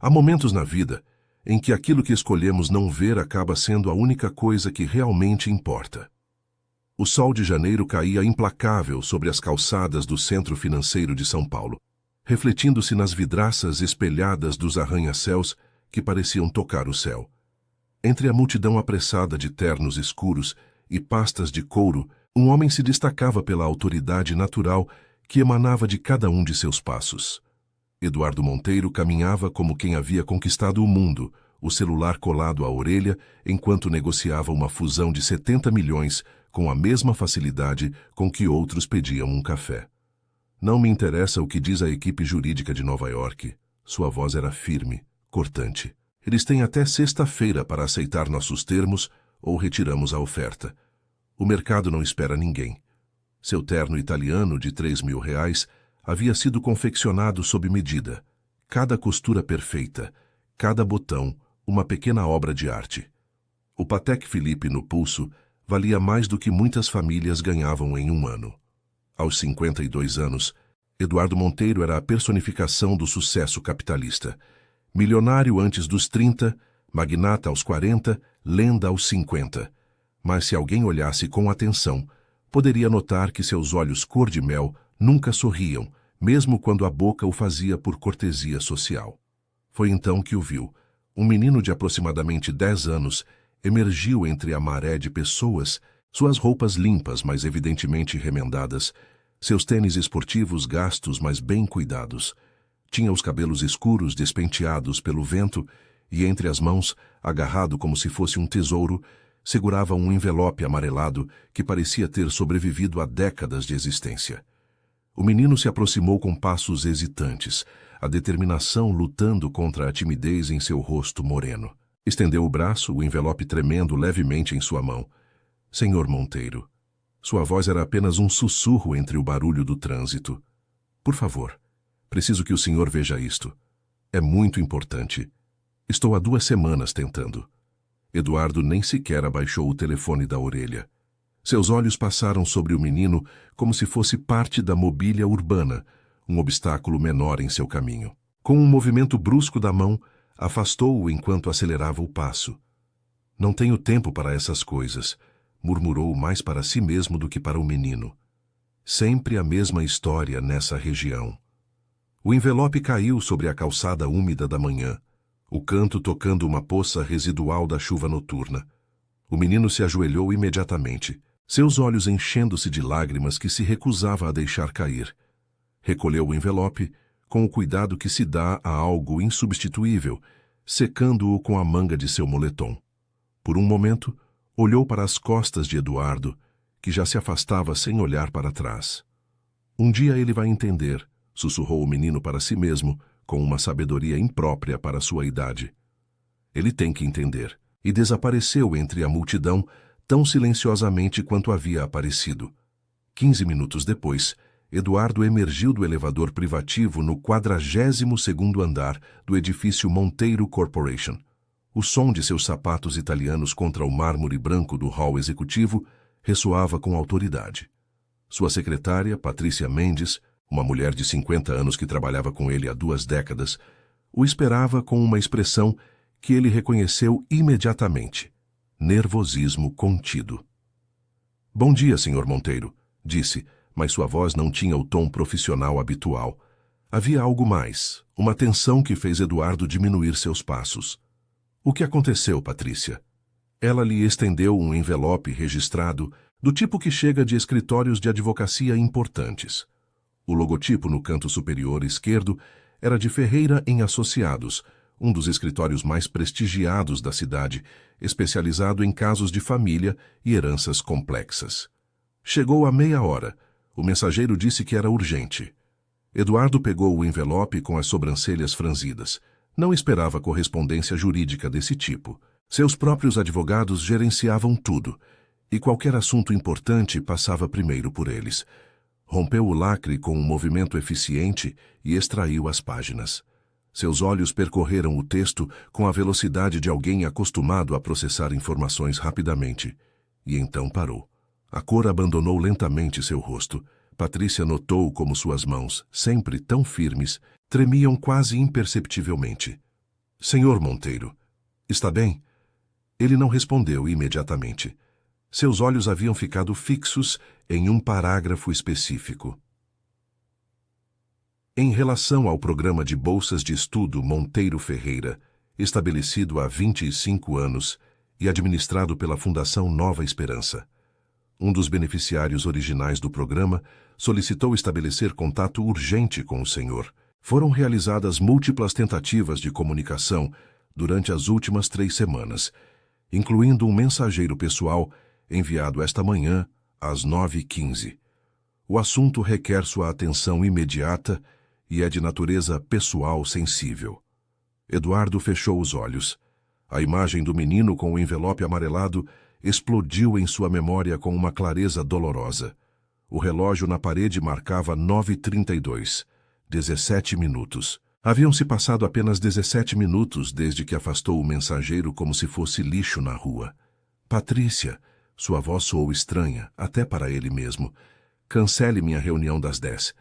Há momentos na vida em que aquilo que escolhemos não ver acaba sendo a única coisa que realmente importa. O sol de janeiro caía implacável sobre as calçadas do centro financeiro de São Paulo, refletindo-se nas vidraças espelhadas dos arranha-céus que pareciam tocar o céu. Entre a multidão apressada de ternos escuros e pastas de couro, um homem se destacava pela autoridade natural que emanava de cada um de seus passos. Eduardo Monteiro caminhava como quem havia conquistado o mundo, o celular colado à orelha, enquanto negociava uma fusão de 70 milhões com a mesma facilidade com que outros pediam um café. Não me interessa o que diz a equipe jurídica de Nova York. Sua voz era firme, cortante. Eles têm até sexta-feira para aceitar nossos termos ou retiramos a oferta. O mercado não espera ninguém. Seu terno italiano de R$ 3.000 havia sido confeccionado sob medida. Cada costura perfeita, cada botão, uma pequena obra de arte. O Patek Philippe no pulso valia mais do que muitas famílias ganhavam em um ano. Aos 52 anos, Eduardo Monteiro era a personificação do sucesso capitalista. Milionário antes dos 30, magnata aos 40, lenda aos 50. Mas se alguém olhasse com atenção, poderia notar que seus olhos cor-de-mel nunca sorriam, mesmo quando a boca o fazia por cortesia social. Foi então que o viu. Um menino de aproximadamente 10 anos emergiu entre a maré de pessoas, suas roupas limpas, mas evidentemente remendadas, seus tênis esportivos gastos, mas bem cuidados. Tinha os cabelos escuros despenteados pelo vento e entre as mãos, agarrado como se fosse um tesouro, segurava um envelope amarelado que parecia ter sobrevivido a décadas de existência. O menino se aproximou com passos hesitantes, a determinação lutando contra a timidez em seu rosto moreno. Estendeu o braço, o envelope tremendo levemente em sua mão. Senhor Monteiro. Sua voz era apenas um sussurro entre o barulho do trânsito. Por favor, preciso que o senhor veja isto. É muito importante. Estou há 2 semanas tentando. Eduardo nem sequer abaixou o telefone da orelha. Seus olhos passaram sobre o menino como se fosse parte da mobília urbana, um obstáculo menor em seu caminho. Com um movimento brusco da mão, afastou-o enquanto acelerava o passo. Não tenho tempo para essas coisas, murmurou mais para si mesmo do que para o menino. Sempre a mesma história nessa região. O envelope caiu sobre a calçada úmida da manhã, o canto tocando uma poça residual da chuva noturna. O menino se ajoelhou imediatamente, seus olhos enchendo-se de lágrimas que se recusava a deixar cair. Recolheu o envelope, com o cuidado que se dá a algo insubstituível, secando-o com a manga de seu moletom. Por um momento, olhou para as costas de Eduardo, que já se afastava sem olhar para trás. Um dia ele vai entender, sussurrou o menino para si mesmo, com uma sabedoria imprópria para sua idade. Ele tem que entender. E desapareceu entre a multidão tão silenciosamente quanto havia aparecido. 15 minutos depois, Eduardo emergiu do elevador privativo no 42º andar do edifício Monteiro Corporation. O som de seus sapatos italianos contra o mármore branco do hall executivo ressoava com autoridade. Sua secretária, Patrícia Mendes, uma mulher de 50 anos que trabalhava com ele há 2 décadas, o esperava com uma expressão que ele reconheceu imediatamente. Nervosismo contido. Bom dia, Sr. Monteiro, disse, mas sua voz não tinha o tom profissional habitual. Havia algo mais, uma tensão que fez Eduardo diminuir seus passos. O que aconteceu, Patrícia? Ela lhe estendeu um envelope registrado, do tipo que chega de escritórios de advocacia importantes. O logotipo no canto superior esquerdo era de Ferreira em Associados, um dos escritórios mais prestigiados da cidade, especializado em casos de família e heranças complexas. Chegou à meia hora. O mensageiro disse que era urgente. Eduardo pegou o envelope com as sobrancelhas franzidas. Não esperava correspondência jurídica desse tipo. Seus próprios advogados gerenciavam tudo, e qualquer assunto importante passava primeiro por eles. Rompeu o lacre com um movimento eficiente e extraiu as páginas. Seus olhos percorreram o texto com a velocidade de alguém acostumado a processar informações rapidamente. E então parou. A cor abandonou lentamente seu rosto. Patrícia notou como suas mãos, sempre tão firmes, tremiam quase imperceptivelmente. Senhor Monteiro, está bem? Ele não respondeu imediatamente. Seus olhos haviam ficado fixos em um parágrafo específico. Em relação ao programa de bolsas de estudo Monteiro Ferreira, estabelecido há 25 anos e administrado pela Fundação Nova Esperança, um dos beneficiários originais do programa solicitou estabelecer contato urgente com o senhor. Foram realizadas múltiplas tentativas de comunicação durante as últimas 3 semanas, incluindo um mensageiro pessoal enviado esta manhã às 9h15. O assunto requer sua atenção imediata e é de natureza pessoal sensível. Eduardo fechou os olhos. A imagem do menino com o envelope amarelado explodiu em sua memória com uma clareza dolorosa. O relógio na parede marcava 9h32, 17 minutos. Haviam-se passado apenas 17 minutos desde que afastou o mensageiro como se fosse lixo na rua. Patrícia, sua voz soou estranha, até para ele mesmo. Cancele minha reunião das 10.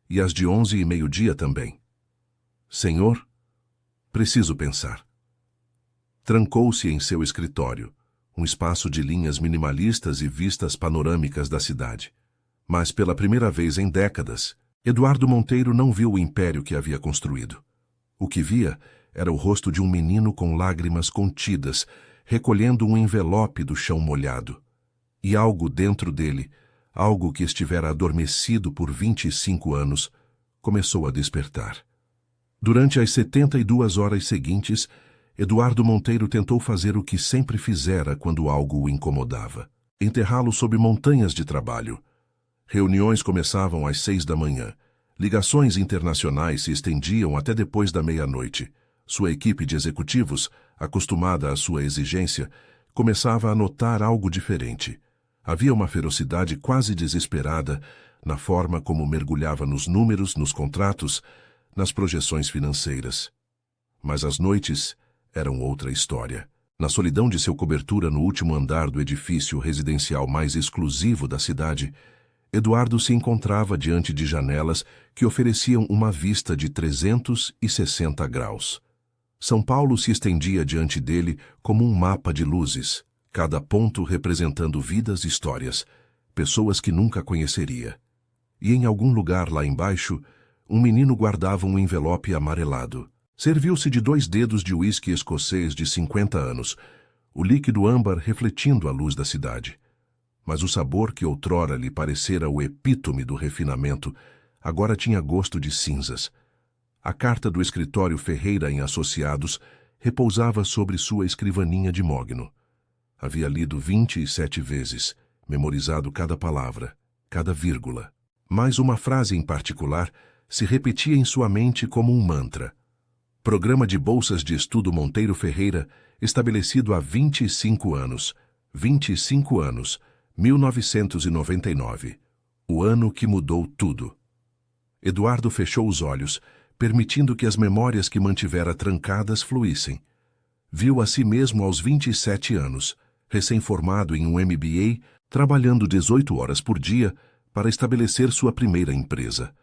E as de 11 e meio-dia também. Senhor, preciso pensar. Trancou-se em seu escritório, um espaço de linhas minimalistas e vistas panorâmicas da cidade. Mas pela primeira vez em décadas, Eduardo Monteiro não viu o império que havia construído. O que via era o rosto de um menino com lágrimas contidas, recolhendo um envelope do chão molhado. E algo dentro dele, algo que estivera adormecido por 25 anos, começou a despertar. Durante as 72 horas seguintes, Eduardo Monteiro tentou fazer o que sempre fizera quando algo o incomodava: enterrá-lo sob montanhas de trabalho. Reuniões começavam às 6 da manhã. Ligações internacionais se estendiam até depois da meia-noite. Sua equipe de executivos, acostumada à sua exigência, começava a notar algo diferente. Havia uma ferocidade quase desesperada na forma como mergulhava nos números, nos contratos, nas projeções financeiras. Mas as noites eram outra história. Na solidão de seu cobertura no último andar do edifício residencial mais exclusivo da cidade, Eduardo se encontrava diante de janelas que ofereciam uma vista de 360 graus. São Paulo se estendia diante dele como um mapa de luzes, cada ponto representando vidas e histórias, pessoas que nunca conheceria. E em algum lugar lá embaixo, um menino guardava um envelope amarelado. Serviu-se de 2 dedos de uísque escocês de 50 anos, o líquido âmbar refletindo a luz da cidade. Mas o sabor que outrora lhe parecera o epítome do refinamento, agora tinha gosto de cinzas. A carta do escritório Ferreira em Associados repousava sobre sua escrivaninha de mogno. Havia lido 27 vezes, memorizado cada palavra, cada vírgula. Mas uma frase em particular se repetia em sua mente como um mantra. Programa de Bolsas de Estudo Monteiro Ferreira, estabelecido há 25 anos. 25 anos, 1999. O ano que mudou tudo. Eduardo fechou os olhos, permitindo que as memórias que mantivera trancadas fluíssem. Viu a si mesmo aos 27 anos, recém-formado em um MBA, trabalhando 18 horas por dia para estabelecer sua primeira empresa.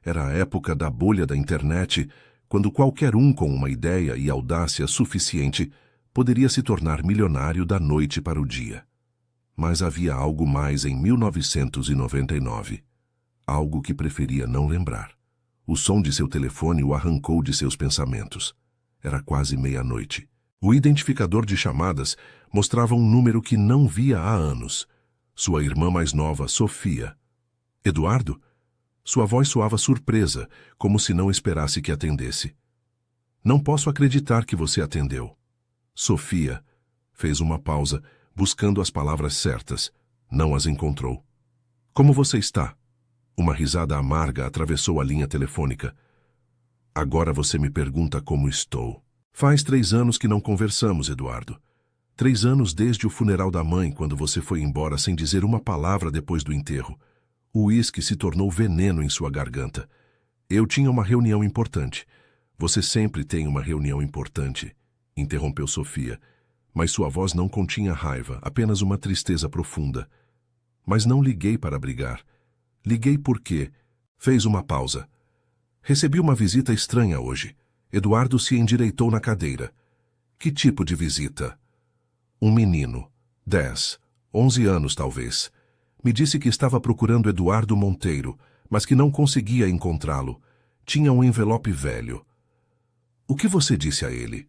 Era a época da bolha da internet, quando qualquer um com uma ideia e audácia suficiente poderia se tornar milionário da noite para o dia. Mas havia algo mais em 1999. Algo que preferia não lembrar. O som de seu telefone o arrancou de seus pensamentos. Era quase meia-noite. O identificador de chamadas mostrava um número que não via há anos. Sua irmã mais nova, Sofia. Eduardo? Sua voz soava surpresa, como se não esperasse que atendesse. Não posso acreditar que você atendeu. Sofia fez uma pausa, buscando as palavras certas. Não as encontrou. Como você está? Uma risada amarga atravessou a linha telefônica. Agora você me pergunta como estou. Faz 3 anos que não conversamos, Eduardo. 3 anos desde o funeral da mãe, quando você foi embora sem dizer uma palavra depois do enterro. O uísque se tornou veneno em sua garganta. Eu tinha uma reunião importante. Você sempre tem uma reunião importante, interrompeu Sofia, mas sua voz não continha raiva, apenas uma tristeza profunda. Mas não liguei para brigar. Liguei porque... Fez uma pausa. Recebi uma visita estranha hoje. Eduardo se endireitou na cadeira. Que tipo de visita? Um menino, 10, 11 anos talvez. Me disse que estava procurando Eduardo Monteiro, mas que não conseguia encontrá-lo. Tinha um envelope velho. O que você disse a ele?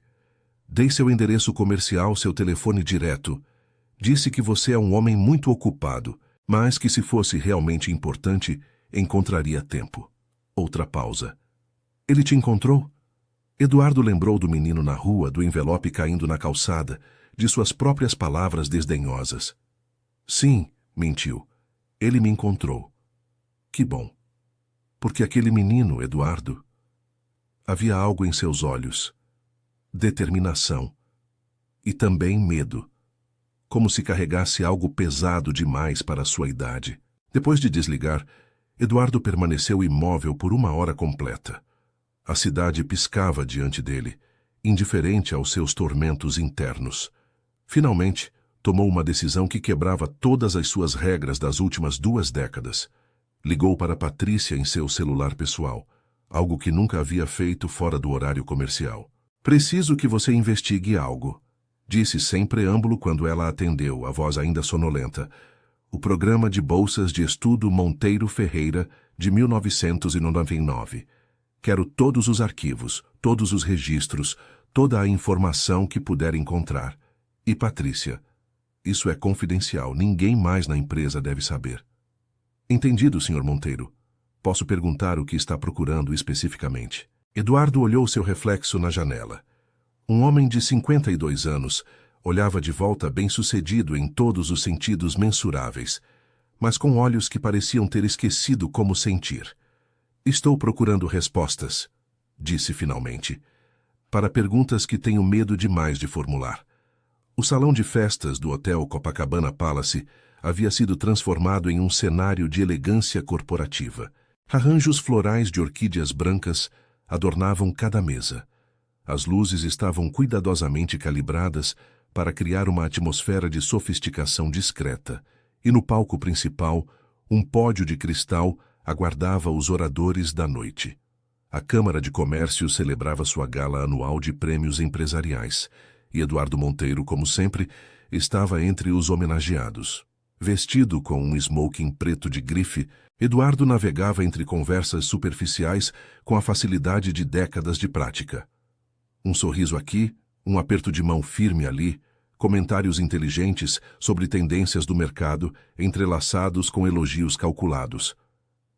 Dei seu endereço comercial, seu telefone direto. Disse que você é um homem muito ocupado, mas que se fosse realmente importante, encontraria tempo. Outra pausa. Ele te encontrou? Eduardo lembrou do menino na rua, do envelope caindo na calçada, de suas próprias palavras desdenhosas. Sim, mentiu. Ele me encontrou. Que bom. Porque aquele menino, Eduardo... Havia algo em seus olhos. Determinação. E também medo. Como se carregasse algo pesado demais para sua idade. Depois de desligar, Eduardo permaneceu imóvel por 1 hora completa. A cidade piscava diante dele, indiferente aos seus tormentos internos. Finalmente, tomou uma decisão que quebrava todas as suas regras das últimas 2 décadas. Ligou para Patrícia em seu celular pessoal, algo que nunca havia feito fora do horário comercial. Preciso que você investigue algo, disse sem preâmbulo quando ela atendeu, a voz ainda sonolenta. O programa de bolsas de estudo Monteiro Ferreira, de 1999. Quero todos os arquivos, todos os registros, toda a informação que puder encontrar. E Patrícia, isso é confidencial, ninguém mais na empresa deve saber. Entendido, Sr. Monteiro. Posso perguntar o que está procurando especificamente? Eduardo olhou seu reflexo na janela. Um homem de 52 anos olhava de volta bem-sucedido em todos os sentidos mensuráveis, mas com olhos que pareciam ter esquecido como sentir. Estou procurando respostas, disse finalmente, para perguntas que tenho medo demais de formular. O salão de festas do Hotel Copacabana Palace havia sido transformado em um cenário de elegância corporativa. Arranjos florais de orquídeas brancas adornavam cada mesa. As luzes estavam cuidadosamente calibradas para criar uma atmosfera de sofisticação discreta, e no palco principal, um pódio de cristal aguardava os oradores da noite. A Câmara de Comércio celebrava sua gala anual de prêmios empresariais, e Eduardo Monteiro, como sempre, estava entre os homenageados. Vestido com um smoking preto de grife, Eduardo navegava entre conversas superficiais com a facilidade de décadas de prática. Um sorriso aqui, um aperto de mão firme ali, comentários inteligentes sobre tendências do mercado, entrelaçados com elogios calculados.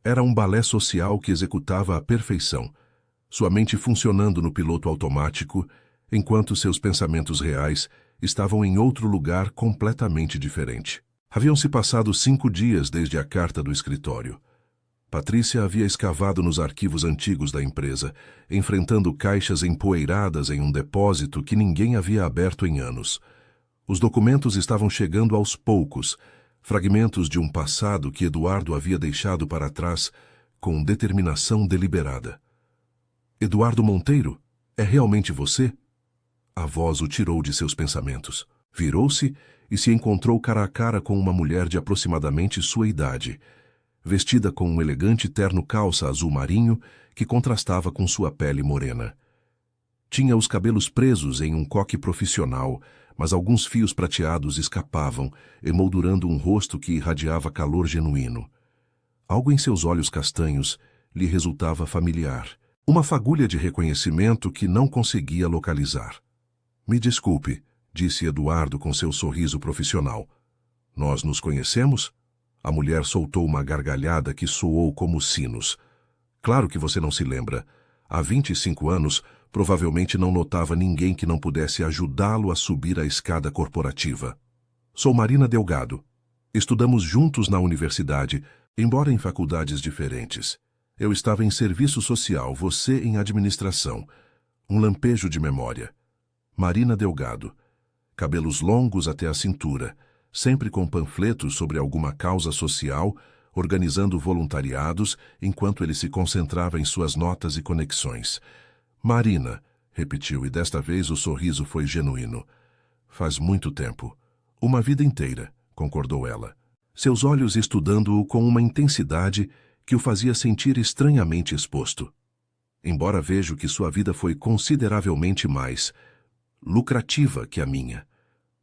Era um balé social que executava à perfeição, sua mente funcionando no piloto automático, enquanto seus pensamentos reais estavam em outro lugar completamente diferente. Haviam-se passado 5 dias desde a carta do escritório. Patrícia havia escavado nos arquivos antigos da empresa, enfrentando caixas empoeiradas em um depósito que ninguém havia aberto em anos. Os documentos estavam chegando aos poucos, fragmentos de um passado que Eduardo havia deixado para trás com determinação deliberada. Eduardo Monteiro, é realmente você? A voz o tirou de seus pensamentos. Virou-se e se encontrou cara a cara com uma mulher de aproximadamente sua idade, vestida com um elegante terno calça azul marinho que contrastava com sua pele morena. Tinha os cabelos presos em um coque profissional, mas alguns fios prateados escapavam, emoldurando um rosto que irradiava calor genuíno. Algo em seus olhos castanhos lhe resultava familiar, uma fagulha de reconhecimento que não conseguia localizar. Me desculpe, disse Eduardo com seu sorriso profissional. Nós nos conhecemos? A mulher soltou uma gargalhada que soou como sinos. Claro que você não se lembra. Há 25 anos, provavelmente não notava ninguém que não pudesse ajudá-lo a subir a escada corporativa. Sou Marina Delgado. Estudamos juntos na universidade, embora em faculdades diferentes. Eu estava em serviço social, você em administração. Um lampejo de memória. Marina Delgado. Cabelos longos até a cintura, sempre com panfletos sobre alguma causa social, organizando voluntariados enquanto ele se concentrava em suas notas e conexões. Marina, repetiu, e desta vez o sorriso foi genuíno. Faz muito tempo. Uma vida inteira, concordou ela, seus olhos estudando-o com uma intensidade que o fazia sentir estranhamente exposto. embora vejo que sua vida foi consideravelmente mais lucrativa que a minha.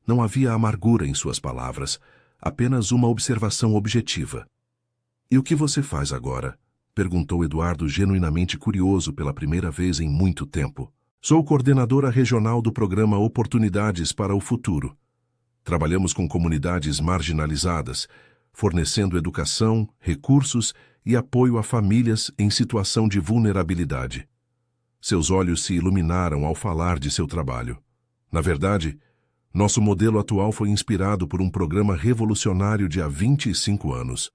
Não havia amargura em suas palavras, apenas uma observação objetiva. E o que você faz agora? Perguntou Eduardo, genuinamente curioso pela primeira vez em muito tempo. Sou coordenadora regional do programa Oportunidades para o Futuro. Trabalhamos com comunidades marginalizadas, fornecendo educação, recursos e apoio a famílias em situação de vulnerabilidade. Seus olhos se iluminaram ao falar de seu trabalho. Na verdade, nosso modelo atual foi inspirado por um programa revolucionário de há 25 anos.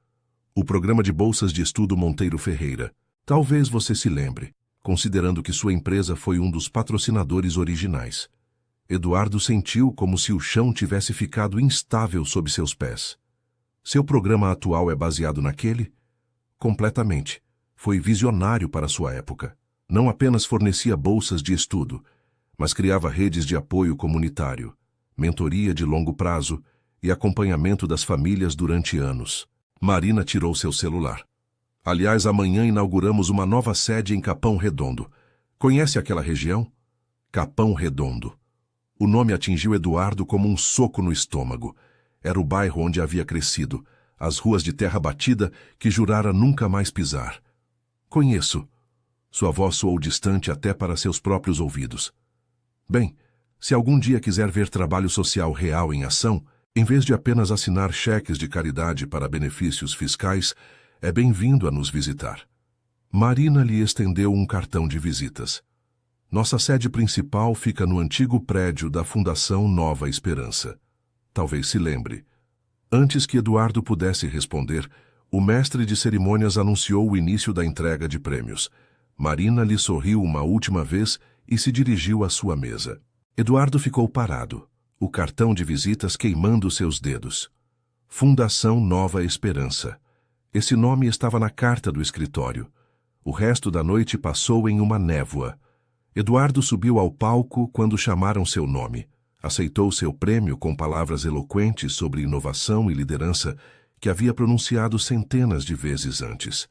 O Programa de Bolsas de Estudo Monteiro Ferreira. Talvez você se lembre, considerando que sua empresa foi um dos patrocinadores originais. Eduardo sentiu como se o chão tivesse ficado instável sob seus pés. Seu programa atual é baseado naquele? Completamente. Foi visionário para sua época. Não apenas fornecia bolsas de estudo, mas criava redes de apoio comunitário, mentoria de longo prazo e acompanhamento das famílias durante anos. Marina tirou seu celular. Aliás, amanhã inauguramos uma nova sede em Capão Redondo. Conhece aquela região? Capão Redondo. O nome atingiu Eduardo como um soco no estômago. Era o bairro onde havia crescido, as ruas de terra batida que jurara nunca mais pisar. Conheço. Sua voz soou distante até para seus próprios ouvidos. Bem, se algum dia quiser ver trabalho social real em ação, em vez de apenas assinar cheques de caridade para benefícios fiscais, é bem-vindo a nos visitar. Marina lhe estendeu um cartão de visitas. Nossa sede principal fica no antigo prédio da Fundação Nova Esperança. Talvez se lembre. Antes que Eduardo pudesse responder, o mestre de cerimônias anunciou o início da entrega de prêmios. Marina lhe sorriu uma última vez e se dirigiu à sua mesa. Eduardo ficou parado, o cartão de visitas queimando seus dedos. Fundação Nova Esperança. Esse nome estava na carta do escritório. O resto da noite passou em uma névoa. Eduardo subiu ao palco quando chamaram seu nome. Aceitou seu prêmio com palavras eloquentes sobre inovação e liderança que havia pronunciado centenas de vezes antes.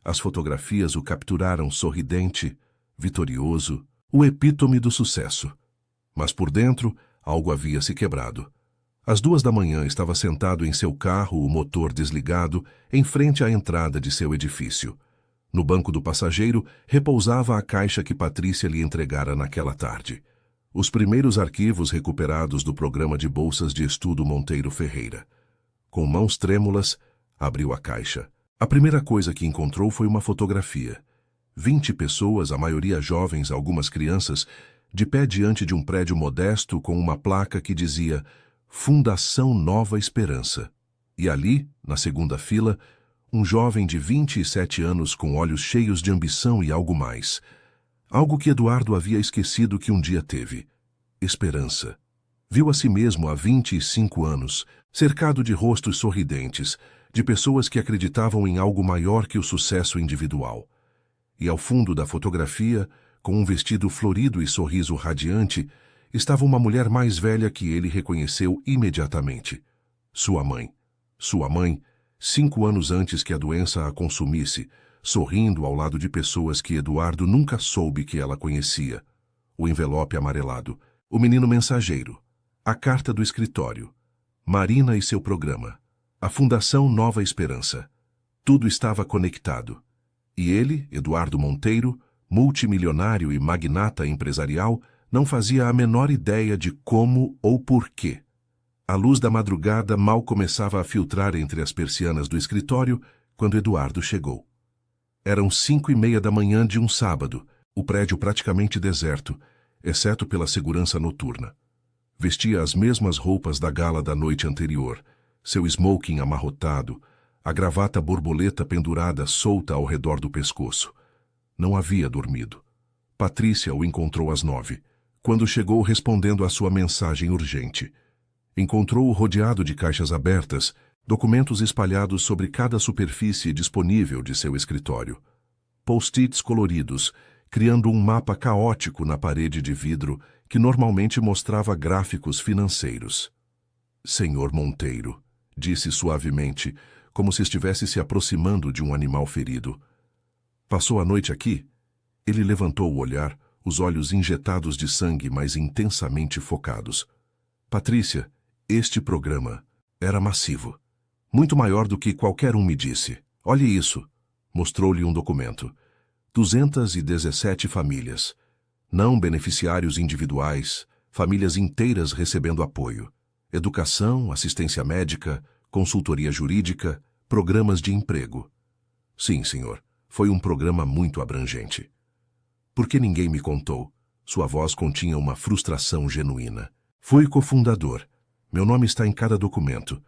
As fotografias o capturaram sorridente, vitorioso, o epítome do sucesso. Mas por dentro, algo havia se quebrado. Às 2 da manhã estava sentado em seu carro, o motor desligado, em frente à entrada de seu edifício. No banco do passageiro, repousava a caixa que Patrícia lhe entregara naquela tarde. Os primeiros arquivos recuperados do programa de bolsas de estudo Monteiro Ferreira. Com mãos trêmulas, abriu a caixa. A primeira coisa que encontrou foi uma fotografia. 20 pessoas, a maioria jovens, algumas crianças, de pé diante de um prédio modesto com uma placa que dizia Fundação Nova Esperança. E ali, na segunda fila, um jovem de 27 anos com olhos cheios de ambição e algo mais. Algo que Eduardo havia esquecido que um dia teve. Esperança. Viu a si mesmo há 25 anos, cercado de rostos sorridentes, de pessoas que acreditavam em algo maior que o sucesso individual. E ao fundo da fotografia, com um vestido florido e sorriso radiante, estava uma mulher mais velha que ele reconheceu imediatamente. Sua mãe. Sua mãe, 5 anos antes que a doença a consumisse, sorrindo ao lado de pessoas que Eduardo nunca soube que ela conhecia. O envelope amarelado, o menino mensageiro, a carta do escritório, Marina e seu programa, a Fundação Nova Esperança. Tudo estava conectado. E ele, Eduardo Monteiro, multimilionário e magnata empresarial, não fazia a menor ideia de como ou porquê. A luz da madrugada mal começava a filtrar entre as persianas do escritório quando Eduardo chegou. Eram 5:30 da manhã de um sábado, o prédio praticamente deserto, exceto pela segurança noturna. Vestia as mesmas roupas da gala da noite anterior, seu smoking amarrotado, a gravata borboleta pendurada solta ao redor do pescoço. Não havia dormido. Patrícia o encontrou às 9, quando chegou respondendo à sua mensagem urgente. Encontrou-o rodeado de caixas abertas, documentos espalhados sobre cada superfície disponível de seu escritório. Post-its coloridos, criando um mapa caótico na parede de vidro que normalmente mostrava gráficos financeiros. Senhor Monteiro, disse suavemente, como se estivesse se aproximando de um animal ferido. Passou a noite aqui? Ele levantou o olhar, os olhos injetados de sangue, mas intensamente focados. Patrícia, este programa era massivo. Muito maior do que qualquer um me disse. Olhe isso. Mostrou-lhe um documento. 217 famílias. Não beneficiários individuais, famílias inteiras recebendo apoio. Educação, assistência médica, consultoria jurídica, programas de emprego. Sim, senhor, foi um programa muito abrangente. Por que ninguém me contou? Sua voz continha uma frustração genuína. Fui cofundador. Meu nome está em cada documento.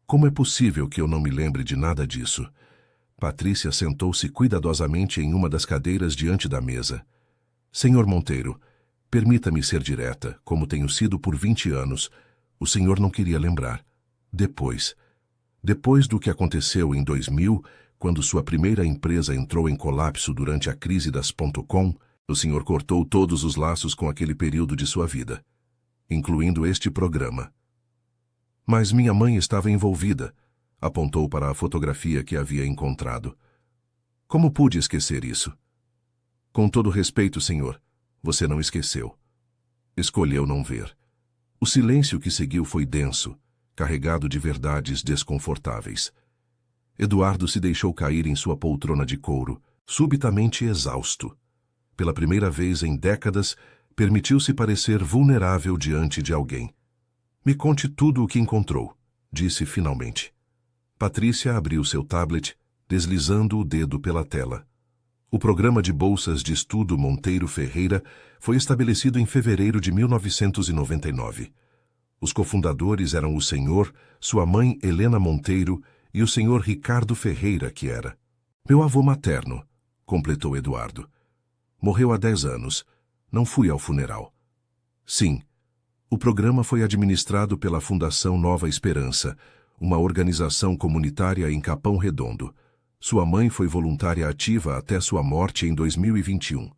Como é possível que eu não me lembre de nada disso? Patrícia sentou-se cuidadosamente em uma das cadeiras diante da mesa. Senhor Monteiro, permita-me ser direta, como tenho sido por 20 anos. O senhor não queria lembrar. Depois do que aconteceu em 2000, quando sua primeira empresa entrou em colapso durante a crise das .com, o senhor cortou todos os laços com aquele período de sua vida, incluindo este programa. Mas minha mãe estava envolvida, apontou para a fotografia que havia encontrado. Como pude esquecer isso? Com todo respeito, senhor, você não esqueceu. Escolheu não ver. O silêncio que seguiu foi denso, carregado de verdades desconfortáveis. Eduardo se deixou cair em sua poltrona de couro, subitamente exausto. Pela primeira vez em décadas, permitiu-se parecer vulnerável diante de alguém. Me conte tudo o que encontrou, disse finalmente. Patrícia abriu seu tablet, deslizando o dedo pela tela. O programa de bolsas de estudo Monteiro Ferreira foi estabelecido em fevereiro de 1999. Os cofundadores eram o senhor, sua mãe Helena Monteiro e o senhor Ricardo Ferreira, que era meu avô materno, completou Eduardo. Morreu há 10 anos. Não fui ao funeral. Sim, o programa foi administrado pela Fundação Nova Esperança, uma organização comunitária em Capão Redondo. Sua mãe foi voluntária ativa até sua morte em 2021.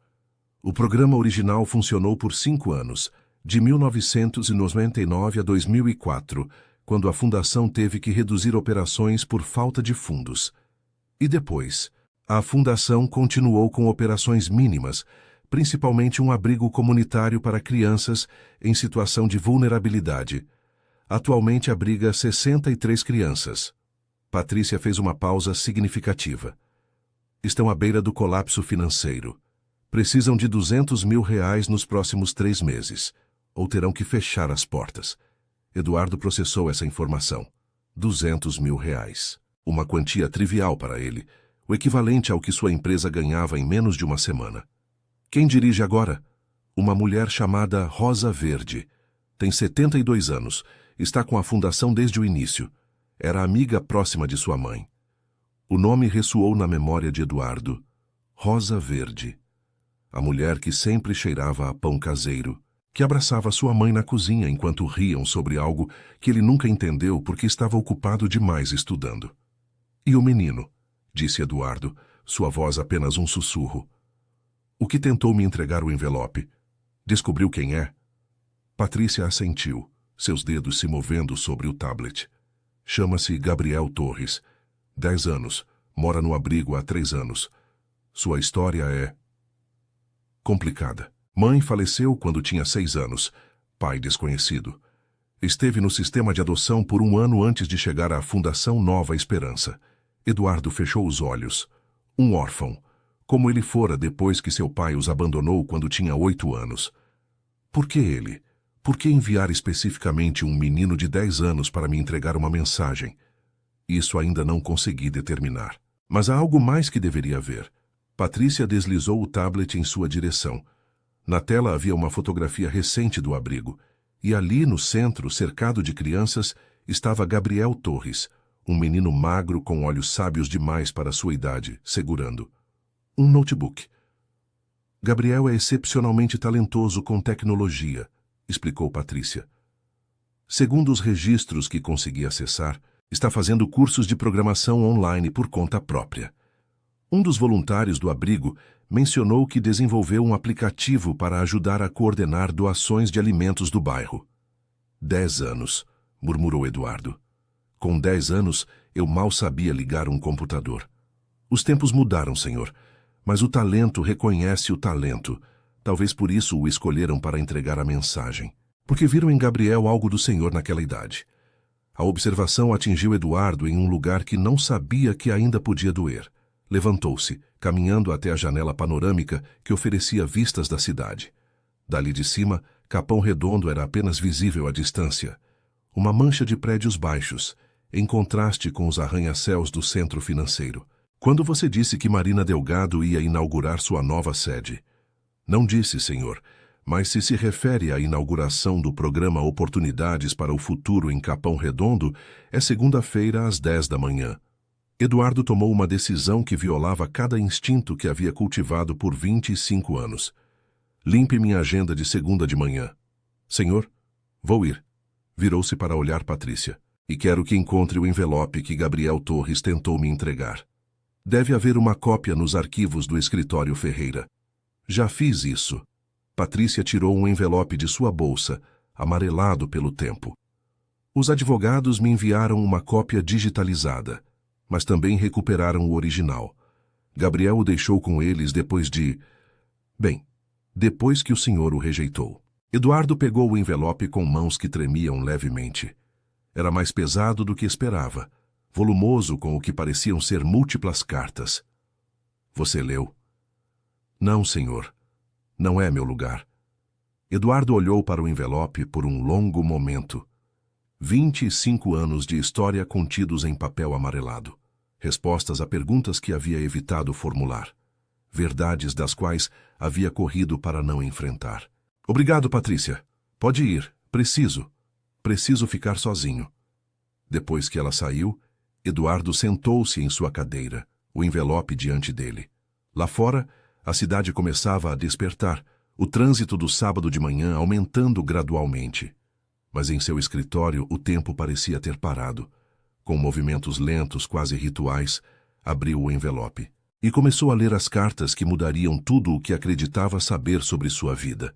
O programa original funcionou por 5 anos, de 1999 a 2004, quando a fundação teve que reduzir operações por falta de fundos. E depois, a fundação continuou com operações mínimas, principalmente um abrigo comunitário para crianças em situação de vulnerabilidade. Atualmente abriga 63 crianças. Patrícia fez uma pausa significativa. Estão à beira do colapso financeiro. Precisam de R$200 mil nos próximos 3 meses, ou terão que fechar as portas. Eduardo processou essa informação. R$200 mil. Uma quantia trivial para ele, o equivalente ao que sua empresa ganhava em menos de uma semana. Quem dirige agora? Uma mulher chamada Rosa Verde. Tem 72 anos, está com a fundação desde o início. Era amiga próxima de sua mãe. O nome ressoou na memória de Eduardo. Rosa Verde. A mulher que sempre cheirava a pão caseiro, que abraçava sua mãe na cozinha enquanto riam sobre algo que ele nunca entendeu porque estava ocupado demais estudando. E o menino? Disse Eduardo, sua voz apenas um sussurro. O que tentou me entregar o envelope? Descobriu quem é? Patrícia assentiu, seus dedos se movendo sobre o tablet. Chama-se Gabriel Torres. 10 anos, mora no abrigo há 3 anos. Sua história é complicada. Mãe faleceu quando tinha 6 anos. Pai desconhecido. Esteve no sistema de adoção por 1 ano antes de chegar à Fundação Nova Esperança. Eduardo fechou os olhos. Um órfão, como ele fora depois que seu pai os abandonou quando tinha 8 anos. Por que ele? Por que enviar especificamente um menino de 10 anos para me entregar uma mensagem? Isso ainda não consegui determinar. Mas há algo mais que deveria haver. Patrícia deslizou o tablet em sua direção. Na tela havia uma fotografia recente do abrigo, e ali no centro, cercado de crianças, estava Gabriel Torres, um menino magro com olhos sábios demais para sua idade, segurando um notebook. Gabriel é excepcionalmente talentoso com tecnologia, explicou Patrícia. Segundo os registros que consegui acessar, está fazendo cursos de programação online por conta própria. Um dos voluntários do abrigo mencionou que desenvolveu um aplicativo para ajudar a coordenar doações de alimentos do bairro. 10 anos, murmurou Eduardo. Com 10 anos, eu mal sabia ligar um computador. Os tempos mudaram, senhor, Mas o talento reconhece o talento. Talvez por isso o escolheram para entregar a mensagem. Porque viram em Gabriel algo do Senhor naquela idade. A observação atingiu Eduardo em um lugar que não sabia que ainda podia doer. Levantou-se, caminhando até a janela panorâmica que oferecia vistas da cidade. Dali de cima, Capão Redondo era apenas visível à distância. Uma mancha de prédios baixos, em contraste com os arranha-céus do centro financeiro. Quando você disse que Marina Delgado ia inaugurar sua nova sede? Não disse, senhor, mas se refere à inauguração do programa Oportunidades para o Futuro em Capão Redondo, é segunda-feira às 10 da manhã. Eduardo tomou uma decisão que violava cada instinto que havia cultivado por 25 anos. Limpe minha agenda de segunda de manhã. Senhor, vou ir. Virou-se para olhar Patrícia. E quero que encontre o envelope que Gabriel Torres tentou me entregar. Deve haver uma cópia nos arquivos do escritório Ferreira. Já fiz isso. Patrícia tirou um envelope de sua bolsa, amarelado pelo tempo. Os advogados me enviaram uma cópia digitalizada, mas também recuperaram o original. Gabriel o deixou com eles depois que o senhor o rejeitou. Eduardo pegou o envelope com mãos que tremiam levemente. Era mais pesado do que esperava, volumoso com o que pareciam ser múltiplas cartas. Você leu? Não, senhor. Não é meu lugar. Eduardo olhou para o envelope por um longo momento. 25 anos de história contidos em papel amarelado. Respostas a perguntas que havia evitado formular. Verdades das quais havia corrido para não enfrentar. Obrigado, Patrícia. Pode ir. Preciso ficar sozinho. Depois que ela saiu, Eduardo sentou-se em sua cadeira, o envelope diante dele. Lá fora, a cidade começava a despertar, o trânsito do sábado de manhã aumentando gradualmente. Mas em seu escritório o tempo parecia ter parado. Com movimentos lentos, quase rituais, abriu o envelope e começou a ler as cartas que mudariam tudo o que acreditava saber sobre sua vida.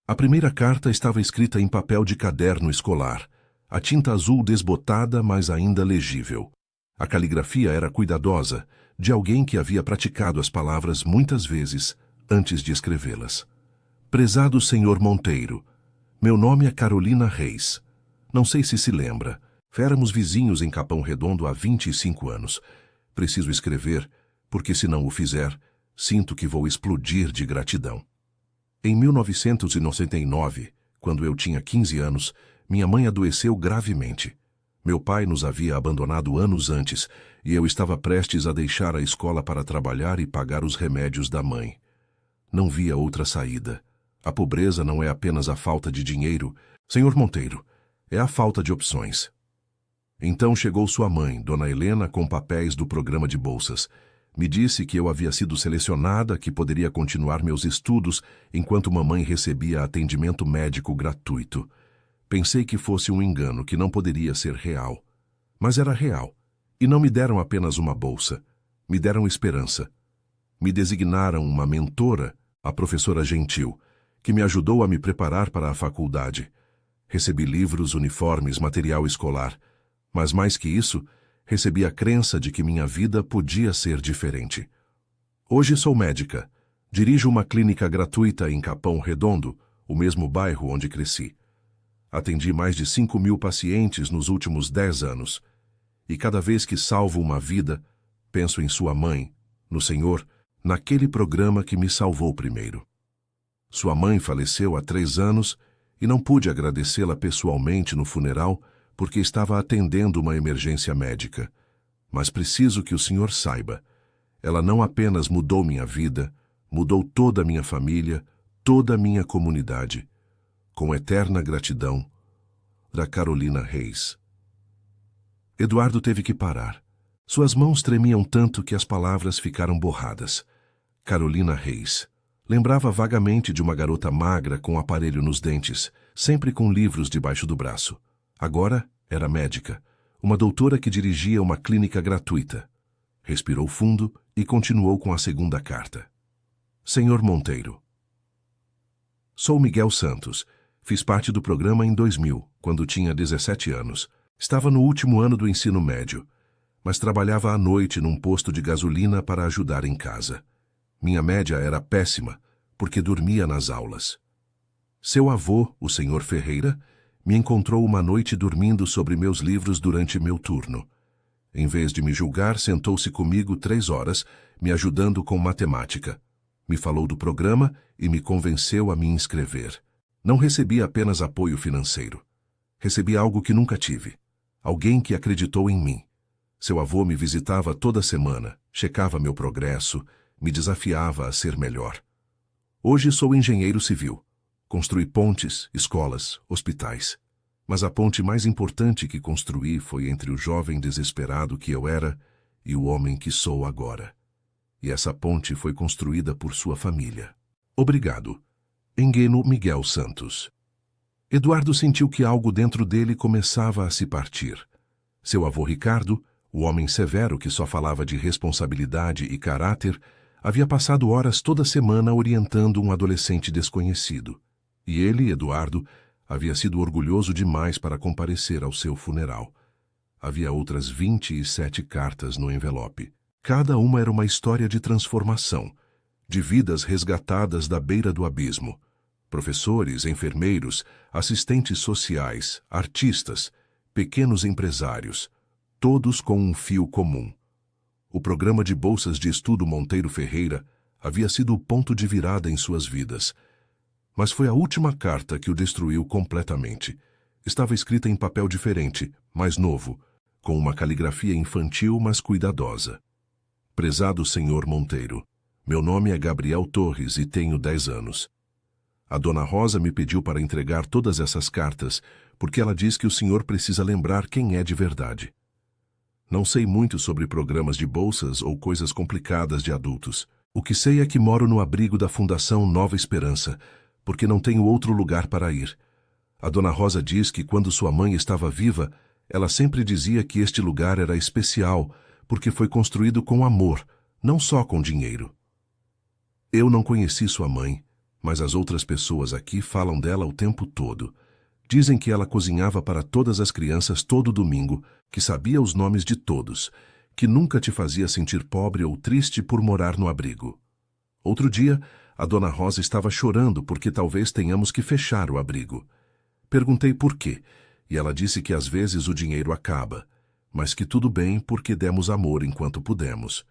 A primeira carta estava escrita em papel de caderno escolar, a tinta azul desbotada, mas ainda legível. A caligrafia era cuidadosa, de alguém que havia praticado as palavras muitas vezes antes de escrevê-las. Prezado senhor Monteiro, meu nome é Carolina Reis. Não sei se lembra. Éramos vizinhos em Capão Redondo há 25 anos. Preciso escrever, porque se não o fizer, sinto que vou explodir de gratidão. Em 1999, quando eu tinha 15 anos, minha mãe adoeceu gravemente. Meu pai nos havia abandonado anos antes e eu estava prestes a deixar a escola para trabalhar e pagar os remédios da mãe. Não via outra saída. A pobreza não é apenas a falta de dinheiro, senhor Monteiro, é a falta de opções. Então chegou sua mãe, Dona Helena, com papéis do programa de bolsas. Me disse que eu havia sido selecionada, que poderia continuar meus estudos enquanto mamãe recebia atendimento médico gratuito. Pensei que fosse um engano, que não poderia ser real. Mas era real. E não me deram apenas uma bolsa. Me deram esperança. Me designaram uma mentora, a professora Gentil, que me ajudou a me preparar para a faculdade. Recebi livros, uniformes, material escolar. Mas mais que isso, recebi a crença de que minha vida podia ser diferente. Hoje sou médica. Dirijo uma clínica gratuita em Capão Redondo, o mesmo bairro onde cresci. Atendi mais de 5.000 pacientes nos últimos 10 anos. E cada vez que salvo uma vida, penso em sua mãe, no Senhor, naquele programa que me salvou primeiro. Sua mãe faleceu há 3 anos e não pude agradecê-la pessoalmente no funeral porque estava atendendo uma emergência médica. Mas preciso que o senhor saiba, ela não apenas mudou minha vida, mudou toda a minha família, toda a minha comunidade. Com eterna gratidão, da Carolina Reis. Eduardo teve que parar. Suas mãos tremiam tanto que as palavras ficaram borradas. Carolina Reis. Lembrava vagamente de uma garota magra com um aparelho nos dentes, sempre com livros debaixo do braço. Agora era médica, uma doutora que dirigia uma clínica gratuita. Respirou fundo e continuou com a segunda carta. Senhor Monteiro. Sou Miguel Santos. Fiz parte do programa em 2000, quando tinha 17 anos. Estava no último ano do ensino médio, mas trabalhava à noite num posto de gasolina para ajudar em casa. Minha média era péssima, porque dormia nas aulas. Seu avô, o Sr. Ferreira, me encontrou uma noite dormindo sobre meus livros durante meu turno. Em vez de me julgar, sentou-se comigo 3 horas, me ajudando com matemática. Me falou do programa e me convenceu a me inscrever. Não recebi apenas apoio financeiro. Recebi algo que nunca tive. Alguém que acreditou em mim. Seu avô me visitava toda semana, checava meu progresso, me desafiava a ser melhor. Hoje sou engenheiro civil. Construí pontes, escolas, hospitais. Mas a ponte mais importante que construí foi entre o jovem desesperado que eu era e o homem que sou agora. E essa ponte foi construída por sua família. Obrigado. Engeno Miguel Santos. Eduardo sentiu que algo dentro dele começava a se partir. Seu avô Ricardo, o homem severo que só falava de responsabilidade e caráter, havia passado horas toda semana orientando um adolescente desconhecido. E ele, Eduardo, havia sido orgulhoso demais para comparecer ao seu funeral. Havia outras 27 cartas no envelope. Cada uma era uma história de transformação, de vidas resgatadas da beira do abismo. Professores, enfermeiros, assistentes sociais, artistas, pequenos empresários, todos com um fio comum. O programa de bolsas de estudo Monteiro Ferreira havia sido o ponto de virada em suas vidas. Mas foi a última carta que o destruiu completamente. Estava escrita em papel diferente, mais novo, com uma caligrafia infantil, mas cuidadosa. Prezado Sr. Monteiro, meu nome é Gabriel Torres e tenho 10 anos. A Dona Rosa me pediu para entregar todas essas cartas, porque ela diz que o senhor precisa lembrar quem é de verdade. Não sei muito sobre programas de bolsas ou coisas complicadas de adultos. O que sei é que moro no abrigo da Fundação Nova Esperança, porque não tenho outro lugar para ir. A Dona Rosa diz que quando sua mãe estava viva, ela sempre dizia que este lugar era especial, porque foi construído com amor, não só com dinheiro. Eu não conheci sua mãe, mas as outras pessoas aqui falam dela o tempo todo. Dizem que ela cozinhava para todas as crianças todo domingo, que sabia os nomes de todos, que nunca te fazia sentir pobre ou triste por morar no abrigo. Outro dia, a Dona Rosa estava chorando porque talvez tenhamos que fechar o abrigo. Perguntei por quê, e ela disse que às vezes o dinheiro acaba, mas que tudo bem porque demos amor enquanto pudemos.